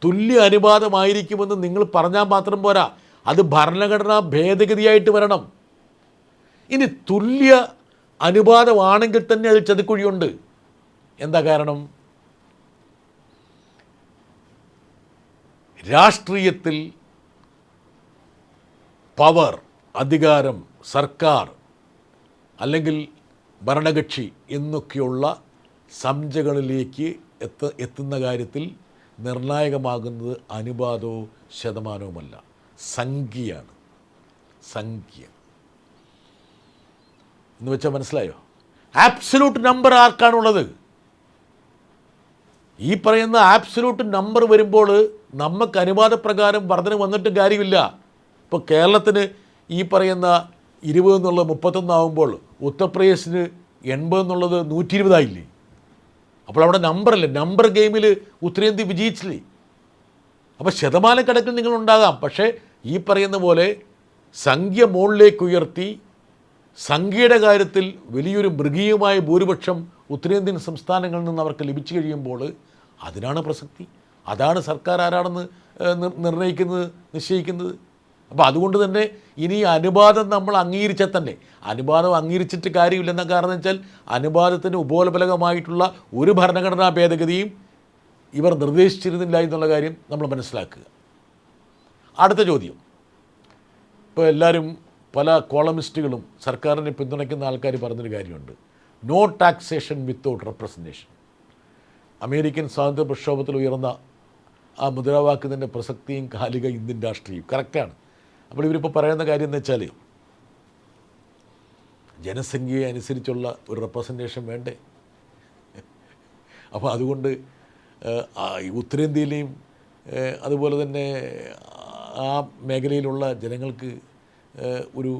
തുല്യ അനുപാതമായിരിക്കുമെന്ന് നിങ്ങൾ പറഞ്ഞാൽ മാത്രം പോരാ, അത് ഭരണഘടനാ ഭേദഗതിയായിട്ട് വരണം. ഇനി തുല്യ അനുപാതമാണെങ്കിൽ തന്നെ അതിൽ ചതിക്കുഴിയുണ്ട്. എന്താ കാരണം? രാഷ്ട്രീയത്തിൽ പവർ, അധികാരം, സർക്കാർ അല്ലെങ്കിൽ ഭരണകക്ഷി എന്നൊക്കെയുള്ള സംജ്ഞകളിലേക്ക് എത്തുന്ന കാര്യത്തിൽ നിർണായകമാകുന്നത് അനുപാതവും ശതമാനവുമല്ല, സംഖ്യയാണ്. സംഖ്യ എന്ന് വെച്ചാൽ മനസ്സിലായോ? ആബ്സലൂട്ട് നമ്പർ ആർക്കാണുള്ളത്? ഈ പറയുന്ന ആബ്സലൂട്ട് നമ്പർ വരുമ്പോൾ നമുക്ക് അനുപാതപ്രകാരം വർധന വന്നിട്ട് കാര്യമില്ല. ഇപ്പോൾ കേരളത്തിന് ഈ പറയുന്ന 20 എന്നുള്ളത് 31 ആകുമ്പോൾ ഉത്തർപ്രദേശിന് 80 എന്നുള്ളത് 120 ആയില്ലേ? അപ്പോൾ അവിടെ നമ്പറല്ലേ, നമ്പർ ഗെയിമിൽ ഉത്തരേന്ത്യ വിജയിച്ചില്ലേ? അപ്പോൾ ശതമാനക്കണക്കിൽ നിങ്ങളുണ്ടാകാം, പക്ഷേ ഈ പറയുന്ന പോലെ സംഖ്യ മുകളിലേക്ക് ഉയർത്തി സംഖ്യയുടെ കാര്യത്തിൽ വലിയൊരു മൃഗീയമായ ഭൂരിപക്ഷം ഉത്തരേന്ത്യൻ സംസ്ഥാനങ്ങളിൽ നിന്ന് അവർക്ക് ലഭിച്ചു കഴിയുമ്പോൾ അതിനാണ് പ്രസക്തി. അതാണ് സർക്കാർ ആരാണെന്ന് നിർണ്ണയിക്കുന്നത്, നിശ്ചയിക്കുന്നത്. അപ്പോൾ അതുകൊണ്ട് തന്നെ ഇനി അനുപാതം നമ്മൾ അംഗീകരിച്ചാൽ തന്നെ, അനുപാതം അംഗീകരിച്ചിട്ട് കാര്യമില്ലെന്ന കാരണം വെച്ചാൽ അനുപാതത്തിന് ഉപോത്ബലകമായിട്ടുള്ള ഒരു ഭരണഘടനാ ഭേദഗതിയും ഇവർ നിർദ്ദേശിച്ചിരുന്നില്ല എന്നുള്ള കാര്യം നമ്മൾ മനസ്സിലാക്കുക. അടുത്ത ചോദ്യം, ഇപ്പോൾ എല്ലാവരും പല കോളമിസ്റ്റുകളും സർക്കാരിനെ പിന്തുണയ്ക്കുന്ന ആൾക്കാർ പറഞ്ഞൊരു കാര്യമുണ്ട്, no taxation without representation. American സ്വാതന്ത്ര്യ പ്രക്ഷോഭത്തിൽ ഉയർന്ന ആ മുദ്രാവാക്യത്തിൻ്റെ പ്രസക്തിയും കാലിക ഇന്ത്യൻ രാഷ്ട്രീയം കറക്റ്റാണ്. അപ്പോൾ ഇവരിപ്പോൾ പറയുന്ന കാര്യം എന്ന് വെച്ചാൽ ജനസംഖ്യയെ അനുസരിച്ചുള്ള ഒരു റെപ്രസെൻറ്റേഷൻ വേണ്ടേ? അപ്പോൾ അതുകൊണ്ട് ഉത്തരേന്ത്യയിലെയും അതുപോലെ തന്നെ ആ മേഖലയിലുള്ള ജനങ്ങൾക്ക് ഒരു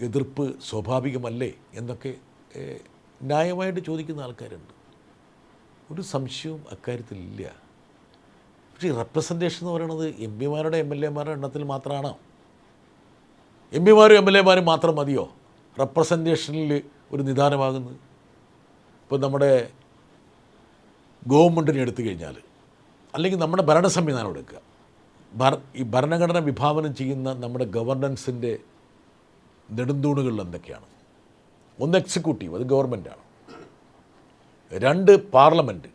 എതിർപ്പ് സ്വാഭാവികമല്ലേ എന്നൊക്കെ ന്യായമായിട്ട് ചോദിക്കുന്ന ആൾക്കാരുണ്ട്. ഒരു സംശയവും അക്കാര്യത്തിലില്ല. പക്ഷേ ഈ റെപ്രസെൻറ്റേഷൻ എന്ന് പറയുന്നത് എം പിമാരുടെ എം എൽ എമാരുടെ എണ്ണത്തിൽ മാത്രമാണോ? എം പിമാരും എം എൽ എമാരും മാത്രം മതിയോ റെപ്രസെൻറ്റേഷനിൽ ഒരു നിദാനമാകുന്നത്? ഇപ്പോൾ നമ്മുടെ ഗവൺമെൻറ്റിനെ എടുത്തു കഴിഞ്ഞാൽ, അല്ലെങ്കിൽ നമ്മുടെ ഭരണ സംവിധാനം എടുക്കുക, ഈ ഭരണഘടന വിഭാവനം ചെയ്യുന്ന നമ്മുടെ ഗവർണൻസിൻ്റെ നെടുന്തൂണുകളിൽ എന്തൊക്കെയാണ്? ഒന്ന് എക്സിക്യൂട്ടീവ്, അത് ഗവൺമെൻറ്റാണ്. 2 പാർലമെൻറ്റ്,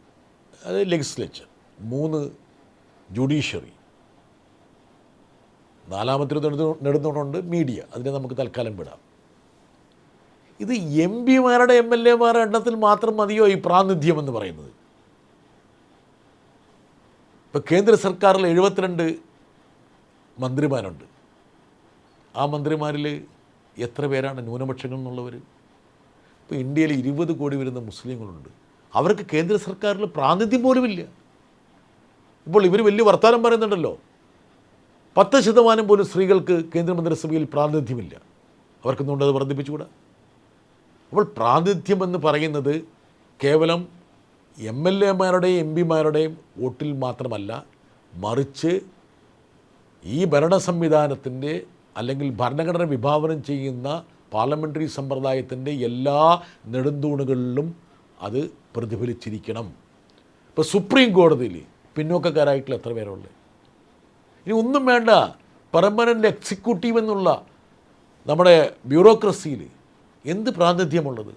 അത് ലെജിസ്ലേച്ചർ. 3 ജുഡീഷ്യറി. നാലാമത്തെ നെടുന്നുകൊണ്ട് മീഡിയ, അതിനെ നമുക്ക് തൽക്കാലം വിടാം. ഇത് എം പിമാരുടെ എം എൽ എമാരുടെ എണ്ണത്തിൽ മാത്രം മതിയോ ഈ പ്രാതിനിധ്യം എന്ന് പറയുന്നത്? ഇപ്പോൾ കേന്ദ്ര സർക്കാരിൽ 72 മന്ത്രിമാരുണ്ട്. ആ മന്ത്രിമാരിൽ എത്ര പേരാണ് ന്യൂനപക്ഷങ്ങൾ എന്നുള്ളവർ? ഇപ്പോൾ ഇന്ത്യയിൽ 20 കോടി വരുന്ന മുസ്ലിങ്ങളുണ്ട്. അവർക്ക് കേന്ദ്ര സർക്കാരിൽ പ്രാതിനിധ്യം പോലുമില്ല. ഇപ്പോൾ ഇവർ വലിയ വർത്തമാനം പറയുന്നുണ്ടല്ലോ, 10% പോലും സ്ത്രീകൾക്ക് കേന്ദ്രമന്ത്രിസഭയിൽ പ്രാതിനിധ്യമില്ല. അവർക്കൊന്നുകൊണ്ട് അത് വർദ്ധിപ്പിച്ചുകൂടാ? അപ്പോൾ പ്രാതിനിധ്യം എന്ന് പറയുന്നത് കേവലം എം എൽ എമാരുടെയും എം പിമാരുടെയും വോട്ടിൽ മാത്രമല്ല, മറിച്ച് ഈ ഭരണ സംവിധാനത്തിൻ്റെ അല്ലെങ്കിൽ ഭരണഘടന വിഭാവനം ചെയ്യുന്ന പാർലമെൻ്ററി സമ്പ്രദായത്തിൻ്റെ എല്ലാ നെടുന്തൂണുകളിലും അത് പ്രതിഫലിച്ചിരിക്കണം. ഇപ്പോൾ സുപ്രീം കോടതിയിൽ പിന്നോക്കക്കാരായിട്ടുള്ള എത്ര പേരുള്ളത്? ഇനി ഒന്നും വേണ്ട, പെർമനൻ്റ് എക്സിക്യൂട്ടീവ് എന്നുള്ള നമ്മുടെ ബ്യൂറോക്രസിയിൽ എന്ത് പ്രാതിനിധ്യമുള്ളത്?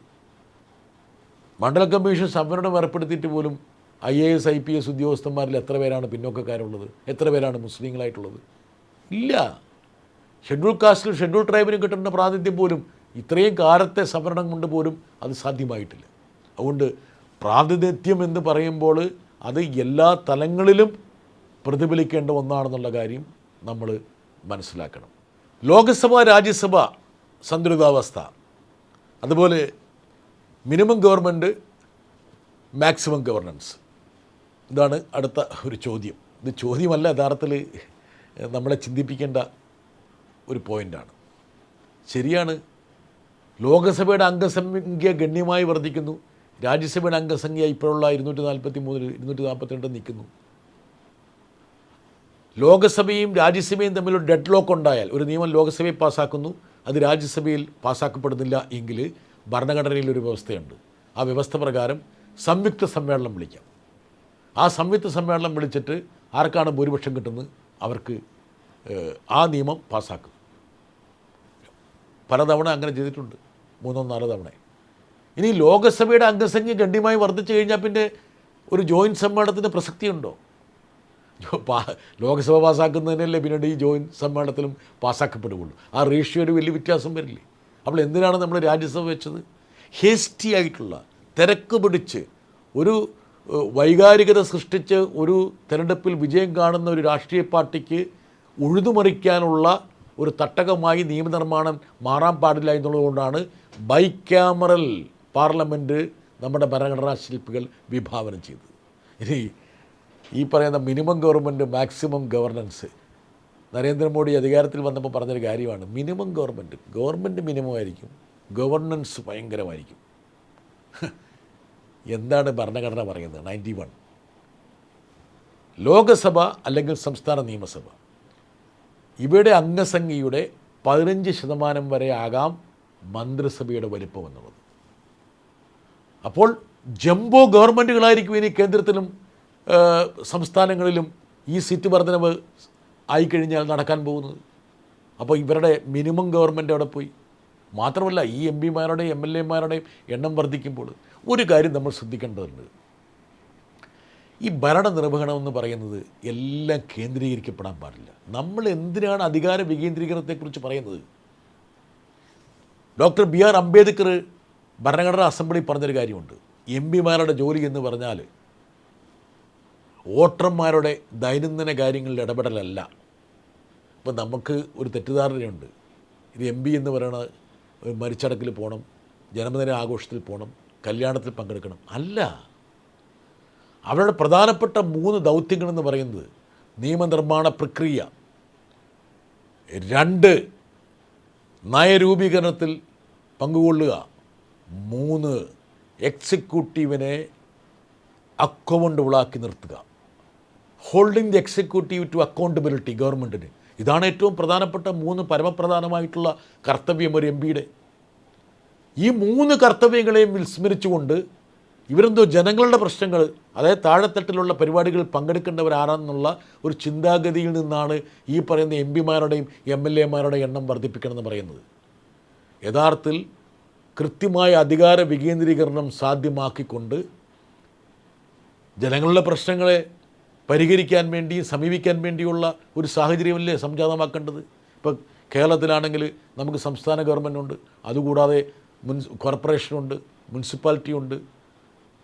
മണ്ഡല കമ്മീഷൻ സംവരണം ഏർപ്പെടുത്തിയിട്ട് പോലും IAS IPS ഉദ്യോഗസ്ഥന്മാരിൽ എത്ര പേരാണ് പിന്നോക്കക്കാരുള്ളത്? എത്ര പേരാണ് മുസ്ലിങ്ങളായിട്ടുള്ളത്? ഇല്ല. ഷെഡ്യൂൾ കാസ്റ്റിലും ഷെഡ്യൂൾ ട്രൈബിനും കിട്ടേണ്ട പ്രാതിനിധ്യം പോലും ഇത്രയും കാലത്തെ സംവരണം കൊണ്ട് പോലും അത് സാധ്യമായിട്ടില്ല. അതുകൊണ്ട് പ്രാതിനിധ്യം എന്ന് പറയുമ്പോൾ അത് എല്ലാ തലങ്ങളിലും പ്രതിഫലിക്കേണ്ട ഒന്നാണെന്നുള്ള കാര്യം നമ്മൾ മനസ്സിലാക്കണം. ലോകസഭ രാജ്യസഭ സന്തുലിതാവസ്ഥ, അതുപോലെ മിനിമം ഗവൺമെൻറ് മാക്സിമം ഗവർണൻസ്, ഇതാണ് അടുത്ത ഒരു ചോദ്യം. ഇത് ചോദ്യമല്ല, യഥാർത്ഥത്തിൽ നമ്മളെ ചിന്തിപ്പിക്കേണ്ട ഒരു പോയിൻ്റാണ്. ശരിയാണ്, ലോകസഭയുടെ അംഗസംഖ്യ ഗണ്യമായി വർദ്ധിക്കുന്നു. രാജ്യസഭയുടെ അംഗസംഖ്യ ഇപ്പോഴുള്ള 243 242 നിൽക്കുന്നു. ലോകസഭയും രാജ്യസഭയും തമ്മിലൊരു ഡെഡ് ലോക്ക് ഉണ്ടായാൽ, ഒരു നിയമം ലോകസഭയിൽ പാസ്സാക്കുന്നു, അത് രാജ്യസഭയിൽ പാസ്സാക്കപ്പെടുന്നില്ല എങ്കിൽ ഭരണഘടനയിലൊരു വ്യവസ്ഥയുണ്ട്. ആ വ്യവസ്ഥ പ്രകാരം സംയുക്ത സമ്മേളനം വിളിക്കാം. ആ സംയുക്ത സമ്മേളനം വിളിച്ചിട്ട് ആർക്കാണ് ഭൂരിപക്ഷം കിട്ടുന്നത് അവർക്ക് ആ നിയമം പാസ്സാക്കും. പലതവണ അങ്ങനെ ചെയ്തിട്ടുണ്ട്, 3-4 തവണ. ഇനി ലോകസഭയുടെ അംഗസംഖ്യ ഗണ്യമായി വർദ്ധിച്ചു കഴിഞ്ഞാൽ പിന്നെ ഒരു ജോയിൻറ്റ് സമ്മേളനത്തിന് പ്രസക്തിയുണ്ടോ? ലോകസഭ പാസ്സാക്കുന്നതിനല്ലേ പിന്നീട് ഈ ജോയിൻറ്റ് സമ്മേളനത്തിലും പാസ്സാക്കപ്പെടുകയുള്ളൂ. ആ റേഷ്യോയിൽ വലിയ വ്യത്യാസം വരില്ലേ? അപ്പോൾ എന്തിനാണ് നമ്മൾ രാജ്യസഭ വെച്ചത്? ഹേസ്റ്റി ആയിട്ടുള്ള, തിരക്ക് പിടിച്ച്, ഒരു വൈകാരികത സൃഷ്ടിച്ച് ഒരു തെരഞ്ഞെടുപ്പിൽ വിജയം കാണുന്ന ഒരു രാഷ്ട്രീയ പാർട്ടിക്ക് ഉഴുതുമറിക്കാനുള്ള ഒരു തട്ടകമായി നിയമനിർമ്മാണം മാറാൻ പാടില്ല എന്നുള്ളതുകൊണ്ടാണ് ബൈക്യാമറൽ പാർലമെൻറ്റ് നമ്മുടെ ഭരണഘടനാ ശില്പികൾ വിഭാവനം ചെയ്തത്. ഇനി ഈ പറയുന്ന minimum government maximum governance, Narendra Modi അധികാരത്തിൽ വന്നപ്പോൾ പറഞ്ഞൊരു കാര്യമാണ്. മിനിമം ഗവൺമെൻറ് മിനിമം ആയിരിക്കും, ഗവർണൻസ് ഭയങ്കരമായിരിക്കും. എന്താണ് ഭരണഘടന പറയുന്നത്? 91 ലോകസഭ അല്ലെങ്കിൽ സംസ്ഥാന നിയമസഭ, ഇവയുടെ അംഗസംഖ്യയുടെ 15% വരെ ആകാം മന്ത്രിസഭയുടെ വലിപ്പം എന്നുള്ളത്. അപ്പോൾ ജംബോ ഗവൺമെൻറ്റുകളായിരിക്കും ഇനി കേന്ദ്രത്തിലും സംസ്ഥാനങ്ങളിലും ഈ സീറ്റ് വർധനവ് ആയിക്കഴിഞ്ഞാൽ നടക്കാൻ പോകുന്നത്. അപ്പോൾ ഇവരുടെ മിനിമം ഗവൺമെൻറ് അവിടെ പോയി. മാത്രമല്ല, ഈ എം പിമാരുടെയും എം എൽ എമാരുടെയും എണ്ണം വർദ്ധിക്കുമ്പോൾ ഒരു കാര്യം നമ്മൾ ശ്രദ്ധിക്കേണ്ടതുണ്ട്. ഈ ഭരണനിർവഹണം എന്ന് പറയുന്നത് എല്ലാം കേന്ദ്രീകരിക്കപ്പെടാൻ പാടില്ല. നമ്മൾ എന്തിനാണ് അധികാര വികേന്ദ്രീകരണത്തെക്കുറിച്ച് പറയുന്നത്? ഡോക്ടർ BR അംബേദ്കർ ഭരണഘടനാ അസംബ്ലി പറഞ്ഞൊരു കാര്യമുണ്ട്. എം പിമാരുടെ ജോലി എന്ന് പറഞ്ഞാൽ വോട്ടർമാരുടെ ദൈനംദിന കാര്യങ്ങളിൽ ഇടപെടലല്ല. ഇപ്പം നമുക്ക് ഒരു തെറ്റിദ്ധാരണയുണ്ട്, ഇത് MP എന്ന് പറയുന്നത് മരിച്ചടക്കിൽ പോകണം, ജന്മദിന ആഘോഷത്തിൽ പോകണം, കല്യാണത്തിൽ പങ്കെടുക്കണം. അല്ല, അവരുടെ പ്രധാനപ്പെട്ട 3 ദൗത്യങ്ങളെന്ന് പറയുന്നത് നിയമനിർമ്മാണ പ്രക്രിയ, 2 നയരൂപീകരണത്തിൽ പങ്കുകൊള്ളുക, 3 എക്സിക്യൂട്ടീവിനെ അക്കൗണ്ടബിളാക്കി നിർത്തുക. Holding the executive to accountability ഗവൺമെൻറ്റിന്. ഇതാണ് ഏറ്റവും പ്രധാനപ്പെട്ട 3 പരമപ്രധാനമായിട്ടുള്ള കർത്തവ്യം ഒരു MPയുടെ. ഈ 3 കർത്തവ്യങ്ങളെയും വിസ്മരിച്ചുകൊണ്ട് ഇവരെന്തോ ജനങ്ങളുടെ പ്രശ്നങ്ങൾ, അതായത് താഴെത്തട്ടിലുള്ള പരിപാടികളിൽ പങ്കെടുക്കേണ്ടവരാണെന്നുള്ള ഒരു ചിന്താഗതിയിൽ നിന്നാണ് ഈ പറയുന്ന MPമാരുടെയും MLAമാരുടെയും എണ്ണം വർദ്ധിപ്പിക്കണമെന്ന് പറയുന്നത്. യഥാർത്ഥത്തിൽ കൃത്യമായ അധികാര വികേന്ദ്രീകരണം സാധ്യമാക്കിക്കൊണ്ട് ജനങ്ങളുടെ പ്രശ്നങ്ങളെ പരിഹരിക്കാൻ വേണ്ടി സമീപിക്കാൻ വേണ്ടിയുള്ള ഒരു സാഹചര്യമല്ലേ സംജാതമാക്കേണ്ടത്. ഇപ്പോൾ കേരളത്തിലാണെങ്കിൽ നമുക്ക് സംസ്ഥാന ഗവൺമെൻറ്റുണ്ട്, അതുകൂടാതെ കോർപ്പറേഷനുണ്ട്, മുനിസിപ്പാലിറ്റിയുണ്ട്,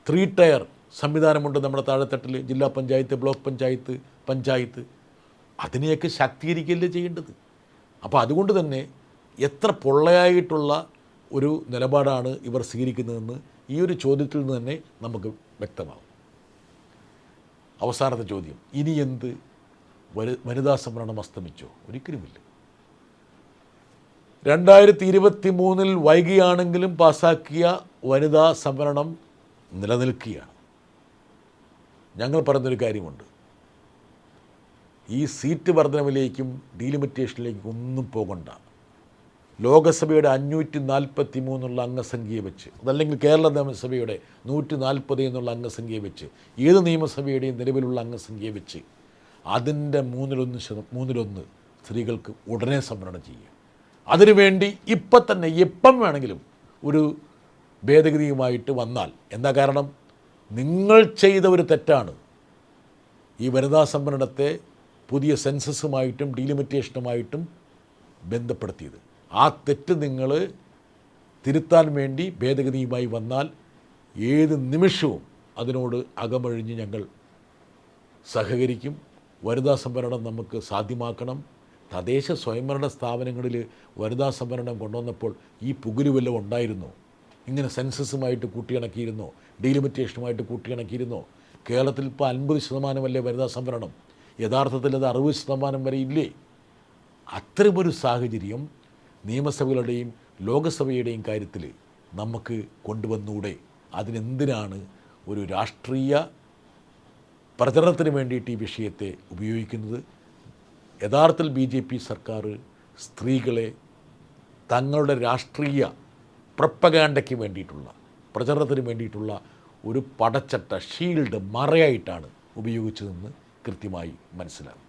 3 ടയർ സംവിധാനമുണ്ട് നമ്മുടെ താഴെത്തട്ടിൽ, ജില്ലാ പഞ്ചായത്ത്, ബ്ലോക്ക് പഞ്ചായത്ത്, പഞ്ചായത്ത്. അതിനെയൊക്കെ ശാക്തീകരിക്കുകയല്ലേ ചെയ്യേണ്ടത്. അപ്പോൾ അതുകൊണ്ട് തന്നെ എത്ര പൊള്ളയായിട്ടുള്ള ഒരു നിലപാടാണ് ഇവർ സ്വീകരിക്കുന്നതെന്ന് ഈ ഒരു ചോദ്യത്തിൽ നിന്ന് തന്നെ നമുക്ക് വ്യക്തമാകും. അവസാനത്തെ ചോദ്യം, ഇനി എന്ത്? വനിതാ സംവരണം അസ്തമിച്ചോ? ഒരിക്കലുമില്ല. 2023 വൈകിയാണെങ്കിലും പാസാക്കിയ വനിതാ സംവരണം നിലനിൽക്കുകയാണ്. ഞങ്ങൾ പറഞ്ഞൊരു കാര്യമുണ്ട്, ഈ സീറ്റ് വർധനവിലേക്കും ഡീലിമിറ്റേഷനിലേക്കും ഒന്നും പോകണ്ട. ലോകസഭയുടെ 543 അംഗസംഖ്യയെ വെച്ച്, അതല്ലെങ്കിൽ കേരള നിയമസഭയുടെ 140 എന്നുള്ള അംഗസംഖ്യയെ വെച്ച്, ഏത് നിയമസഭയുടെയും നിലവിലുള്ള അംഗസംഖ്യയെ വെച്ച് അതിൻ്റെ 1/3 സ്ത്രീകൾക്ക് ഉടനെ സംവരണം ചെയ്യുക. അതിനുവേണ്ടി ഇപ്പം തന്നെ എപ്പം വേണമെങ്കിലും ഒരു ഭേദഗതിയുമായിട്ട് വന്നാൽ എന്താ കാരണം? നിങ്ങൾ ചെയ്ത ഒരു തെറ്റാണ് ഈ വനിതാ സംവരണത്തെ പുതിയ സെൻസസുമായിട്ടും ഡീലിമിറ്റേഷനുമായിട്ടും ബന്ധപ്പെടുത്തിയത്. ആ തെറ്റ് നിങ്ങൾ തിരുത്താൻ വേണ്ടി ഭേദഗതിയുമായി വന്നാൽ ഏത് നിമിഷവും അതിനോട് അകമഴിഞ്ഞ് ഞങ്ങൾ സഹകരിക്കും. വനിതാ സംവരണം നമുക്ക് സാധ്യമാക്കണം. തദ്ദേശ സ്വയംഭരണ സ്ഥാപനങ്ങളിൽ വനിതാ സംവരണം കൊണ്ടുവന്നപ്പോൾ ഈ പുകില് വല്ലതും ഉണ്ടായിരുന്നോ? ഇങ്ങനെ സെൻസസുമായിട്ട് കൂട്ടിയിണക്കിയിരുന്നോ? ഡീലിമിറ്റേഷനുമായിട്ട് കൂട്ടിയിണക്കിയിരുന്നോ? കേരളത്തിൽ ഇപ്പോൾ 50% വനിതാ സംവരണം, യഥാർത്ഥത്തിൽ അത് 60% വരെ ഇല്ലേ? അത്തരമൊരു സാഹചര്യം നിയമസഭകളുടെയും ലോകസഭയുടെയും കാര്യത്തിൽ നമുക്ക് കൊണ്ടുവന്നൂടെ? അതിനെന്തിനാണ് ഒരു രാഷ്ട്രീയ പ്രചരണത്തിന് വേണ്ടിയിട്ട് ഈ വിഷയത്തെ ഉപയോഗിക്കുന്നത്? യഥാർത്ഥത്തിൽ BJP സർക്കാർ സ്ത്രീകളെ തങ്ങളുടെ രാഷ്ട്രീയ പ്രൊപ്പഗാൻഡയ്ക്ക് വേണ്ടിയിട്ടുള്ള, പ്രചരണത്തിന് വേണ്ടിയിട്ടുള്ള ഒരു പടച്ചട്ട, ഷീൽഡ്, മറയായിട്ടാണ് ഉപയോഗിച്ചതെന്ന് കൃത്യമായി മനസ്സിലാകും.